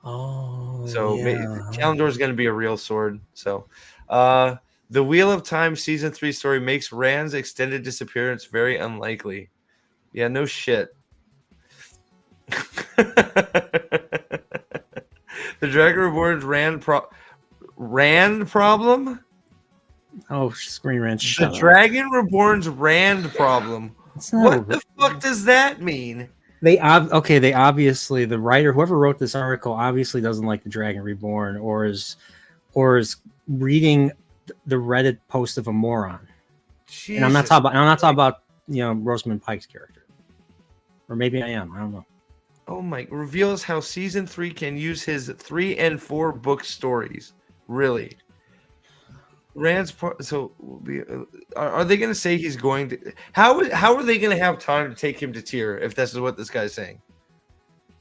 Oh, so Kalendor is going to be a real sword. So, the Wheel of Time season 3 story makes Rand's extended disappearance very unlikely. Yeah, no shit. The Dragon Reborn's Rand problem. Oh, Screen Rant. The Dragon Reborn's Rand problem. What the fuck does that mean? They obviously, the writer, whoever wrote this article, obviously doesn't like the Dragon Reborn, or is reading the Reddit post of a moron. Jesus. And I'm not talking about Rosamund Pike's character, or maybe I am. I don't know. Oh my! Reveals how season 3 can use his 3 and 4 book stories. Really. Rand's part. So, are they going to say he's going to? How are they going to have time to take him to Tyr if this is what this guy's saying?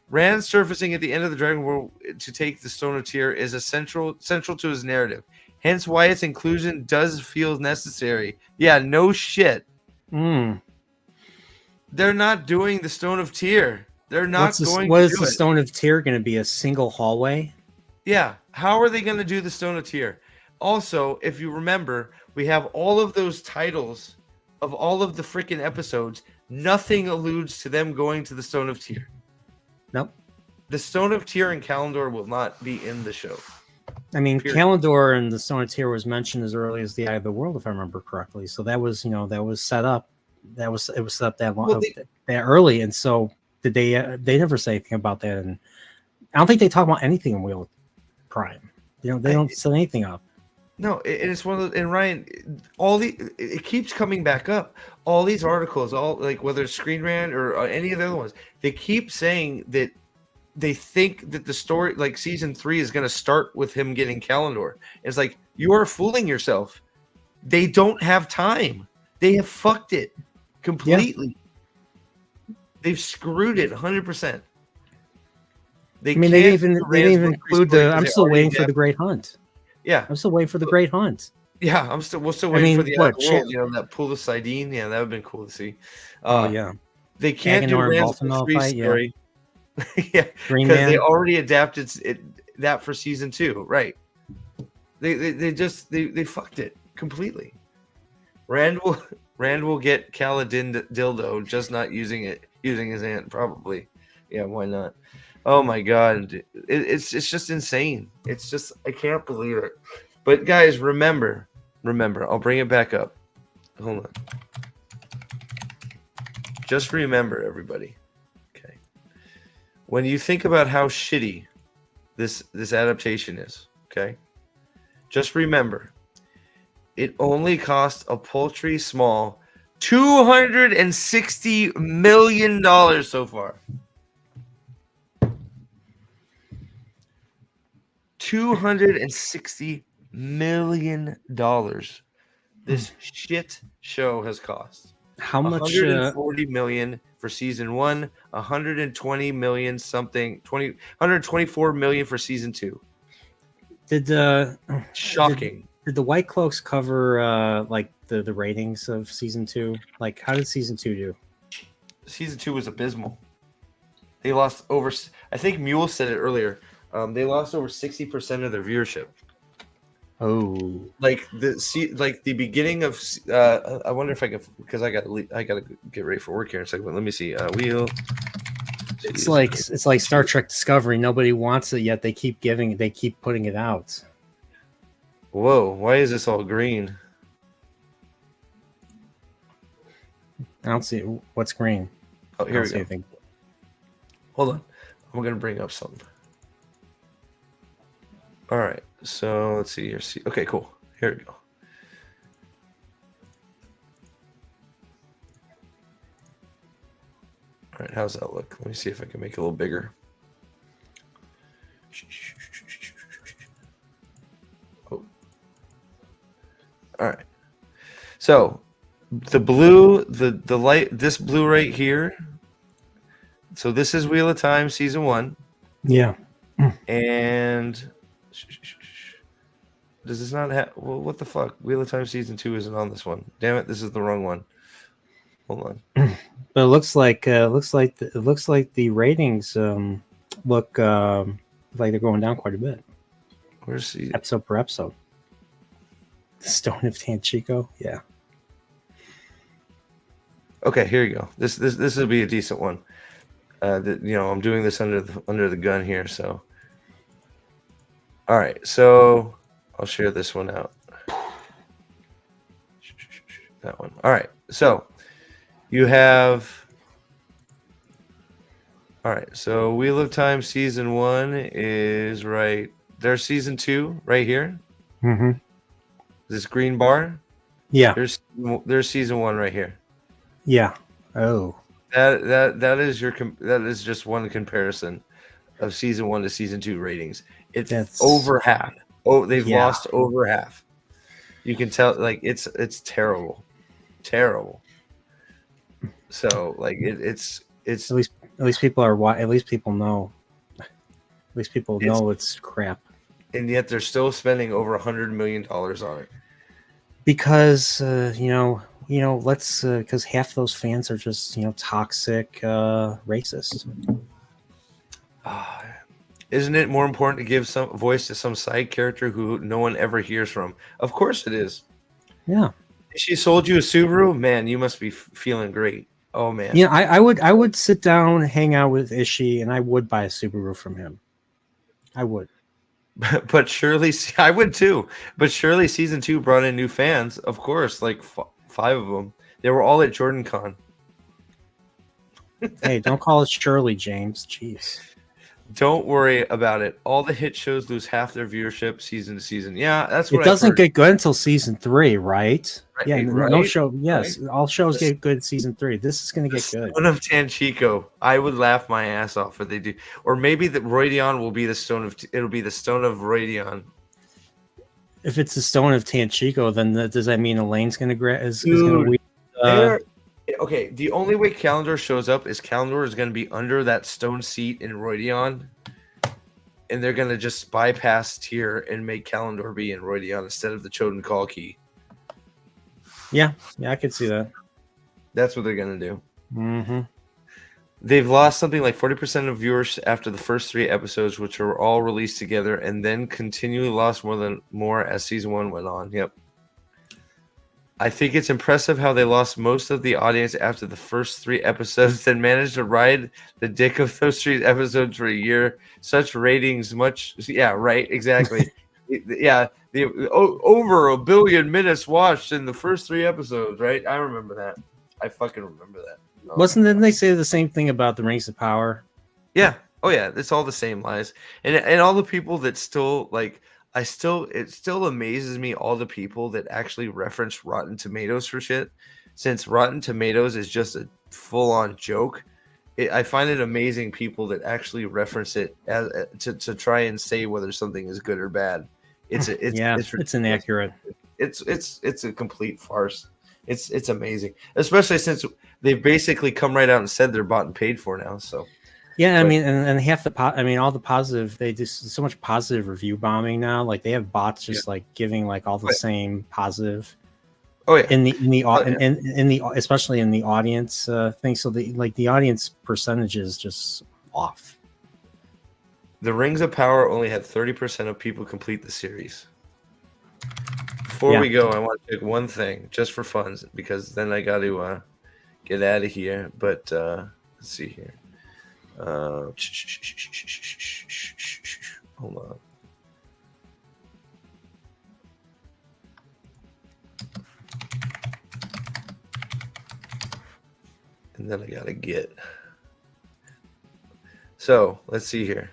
Rand surfacing at the end of the Dragon World to take the Stone of Tyr is central to his narrative. Hence, why its inclusion does feel necessary. Yeah, no shit. They're not doing the Stone of Tyr. They're not going. What is the Stone of Tyr going to be? A single hallway? Yeah. How are they going to do the Stone of Tyr? Also, if you remember, we have all of those titles of all of the freaking episodes. Nothing alludes to them going to the Stone of Tyr. Nope. The Stone of Tyr and Kalendor will not be in the show. I mean, Kalendor and the Stone of Tyr was mentioned as early as the Eye of the World, if I remember correctly. So that was, that was set up. It was set up that long, that early. And so did they never say anything about that. And I don't think they talk about anything in Wheel of Prime. They don't set anything up. No, it's one of those, and Ryan, it keeps coming back up. All these articles, all like whether it's Screen Rant or any of the other ones, they keep saying that they think that the story, like season 3, is going to start with him getting Kalendor. It's like, you are fooling yourself. They don't have time. They have fucked it completely. Yeah. They've screwed it 100%. They didn't even include the. I'm still waiting for the Great Hunt. Yeah, I'm still waiting for the Great Hunt. Yeah, we're still I waiting for mean, the what? world. You know, that pool of Sidene. Yeah, that would have been cool to see. Oh Uh, yeah, they can't do Agenor and Rand's Baltimore 3 fight. Yeah, story. Yeah, Green because they Man. already adapted that for season 2, right? They fucked it completely. Rand will Rand will get Kaladin dildo, just not using his hand probably. Yeah, why not? Oh my god, it's just insane. It's just I can't believe it. But guys, remember, I'll bring it back up. Hold on. Just remember, everybody. Okay. When you think about how shitty this adaptation is, okay? Just remember, it only cost a paltry small $260 million so far. $260 million this shit show has cost. How much? 140 million for season 1, 120 million something, 124 million for season 2. Shocking. Did the White Cloaks cover like the ratings of season 2? Like, how did season 2 do? Season 2 was abysmal. They lost over. I think Mule said it earlier. They lost over 60% of their viewership. Oh, Like the beginning of. I wonder if I can, because I gotta get ready for work here in a second. Let me see. Wheel. it's like Star Trek Discovery. Nobody wants it yet. They keep putting it out. Whoa! Why is this all green? I don't see what's green. Oh, here we go. Anything. Hold on. I'm going to bring up something. All right. So let's see here. Okay, cool. Here we go. All right. How's that look? Let me see if I can make it a little bigger. Oh. All right. So the blue, the light, this blue right here. So this is Wheel of Time season 1. Yeah. And does this not have? Well, what the fuck? Wheel of Time season 2 isn't on this one. Damn it! This is the wrong one. Hold on. But it looks like the ratings look like they're going down quite a bit. Where's the episode per episode? The Stone of Tanchico. Yeah. Okay, here you go. This will be a decent one. I'm doing this under the gun here, so. All right, so I'll share this one out. That one. All right, so you have. All right, so Wheel of Time season 1 is right there. Season 2 right here. Mm-hmm. This green bar. Yeah. There's season 1 right here. Yeah. Oh. That is just one comparison of season 1 to season 2 ratings. It's over half. Oh, they've lost over half. You can tell, like it's terrible. So like it's at least people are at least people know. At least people know it's crap. And yet they're still spending over $100 million on it. Because let's because half those fans are just toxic racists. Isn't it more important to give some voice to some side character who no one ever hears from? Of course it is. Yeah. If she sold you a Subaru, man, you must be feeling great. Oh man. Yeah, I would sit down, hang out with Ishii, and I would buy a Subaru from him. I would. But surely I would too. But surely season 2 brought in new fans. Of course, like 5 of them. They were all at Jordan Con. Hey, don't call it Shirley, James. Jeez. Don't worry about it. All the hit shows lose half their viewership season to season. Yeah, that's what it doesn't get good until season 3, right? Yeah, right? No show. Yes, right? All shows get good season 3. This is going to get good. Stone of Tanchico. I would laugh my ass off if they do. Or maybe the Roydion will be the Stone of. It'll be the Stone of Roydion. If it's the Stone of Tanchico, then does that mean Elaine's going to Okay, the only way Calendar shows up is Calendar is going to be under that stone seat in Roydion. and they're gonna just bypass Tyr and make Kalendor be in Roydion instead of the Choden Call Key. Yeah, I could see that. That's what they're gonna do. Mm-hmm. They've lost something like 40% of viewers after the first 3 episodes, which were all released together, and then continually lost more as season 1 went on. Yep. I think it's impressive how they lost most of the audience after the first 3 episodes, then managed to ride the dick of those 3 episodes for a year. Such ratings, yeah, right, exactly. Yeah, over 1 billion minutes watched in the first 3 episodes, right? I remember that. I fucking remember that. Didn't they say the same thing about the Rings of Power? Yeah. Oh yeah, it's all the same lies, and all the people that still like. It still amazes me all the people that actually reference Rotten Tomatoes for shit, since Rotten Tomatoes is just a full-on joke. I find it amazing people that actually reference it as to try and say whether something is good or bad. It's inaccurate. It's a complete farce. It's amazing, especially since they've basically come right out and said they're bought and paid for now. So. Yeah, I mean, and half all the positive, they do so much positive review bombing now. Like they have bots just like giving like all the same positive. Oh yeah, in the especially in the audience thing. So the audience percentage is just off. The Rings of Power only had 30% of people complete the series. Before we go, I want to pick one thing just for fun, because then I got to get out of here. But let's see here. Hold on. And then I gotta get. So let's see here.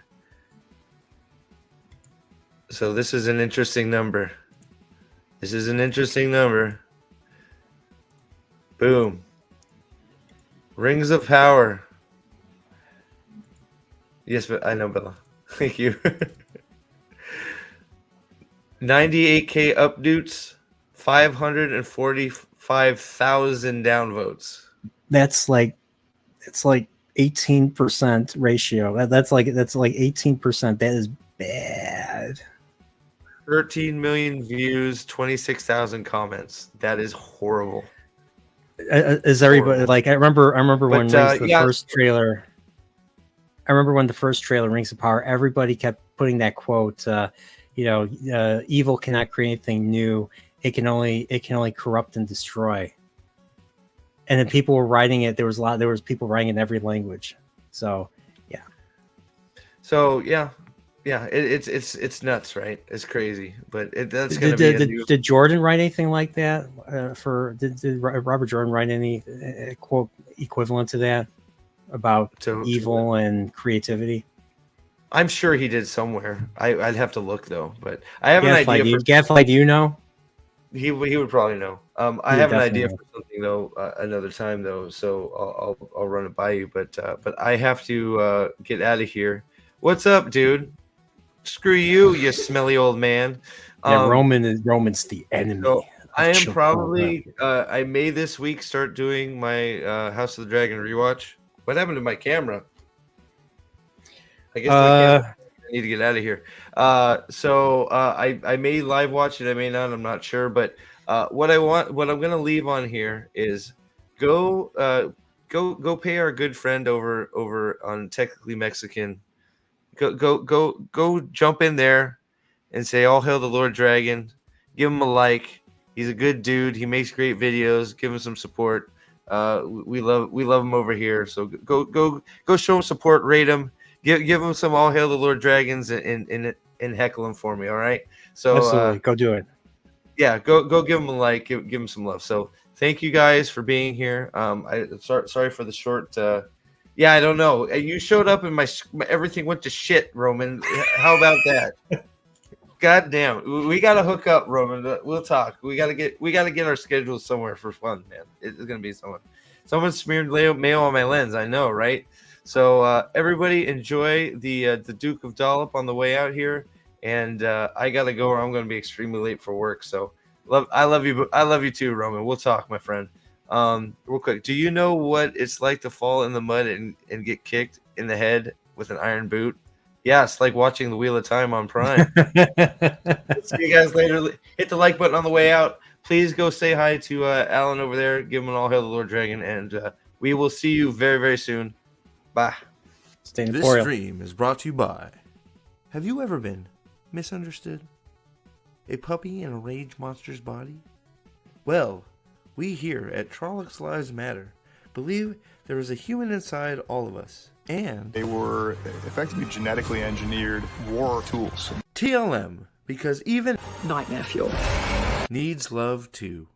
So this is an interesting number. Boom. Rings of Power. Yes, but I know, Bella. Thank you. 98K updates, 545,000 downvotes. It's like 18% ratio. That's like 18%. That is bad. 13 million views, 26,000 comments. That is horrible. Is everybody like? I remember when the first trailer. I remember when the first trailer, Rings of Power, everybody kept putting that quote, evil cannot create anything new. It can only corrupt and destroy. And then people were writing it. There was people writing in every language. So, yeah. It's nuts, right? It's crazy, but that's going to be. Did Jordan write anything like that? Did Robert Jordan write any quote equivalent to that? About evil and creativity? I'm sure he did somewhere. I'd have to look though, but I have an idea. Gadfly, do you know? He would probably know. I have an idea for something though, another time though. So I'll run it by you. But I have to get out of here. What's up, dude? Screw you, you smelly old man. Yeah, Roman's the enemy. So I am probably. I may this week start doing my House of the Dragon rewatch. What happened to my camera? I guess I need to get out of here. So I may live watch it. I may not. I'm not sure. But what I'm going to leave on here is go pay our good friend over on Technically Mexican. Go jump in there and say all hail the Lord Dragon. Give him a like. He's a good dude. He makes great videos. Give him some support. We love him over here. So go show him support, rate him, give him some all hail the Lord Dragons and heckle him for me. All right. So absolutely, go do it. Yeah, go give him a like, give him some love. So thank you guys for being here. Sorry for the short. Yeah, I don't know. You showed up and my everything went to shit, Roman. How about that? God damn, we gotta hook up, Roman. We'll talk. We gotta get our schedules somewhere for fun, man. It's gonna be someone smeared mayo on my lens. I know, right? So everybody enjoy the Duke of Dollop on the way out here, and I gotta go, or I'm gonna be extremely late for work. So I love you. I love you too, Roman. We'll talk, my friend. Real quick, do you know what it's like to fall in the mud and get kicked in the head with an iron boot? Yes, like watching the Wheel of Time on Prime. See you guys later. Hit the like button on the way out. Please go say hi to Alan over there. Give him an all hail the Lord Dragon, and we will see you very, very soon. Bye. Stay in This foil. stream is brought to you by. Have you ever been misunderstood? A puppy in a rage monster's body? Well, we here at Trollocs Lives Matter believe there is a human inside all of us, and They were effectively genetically engineered war tools. TLM, because even Nightmare fuel. needs love too.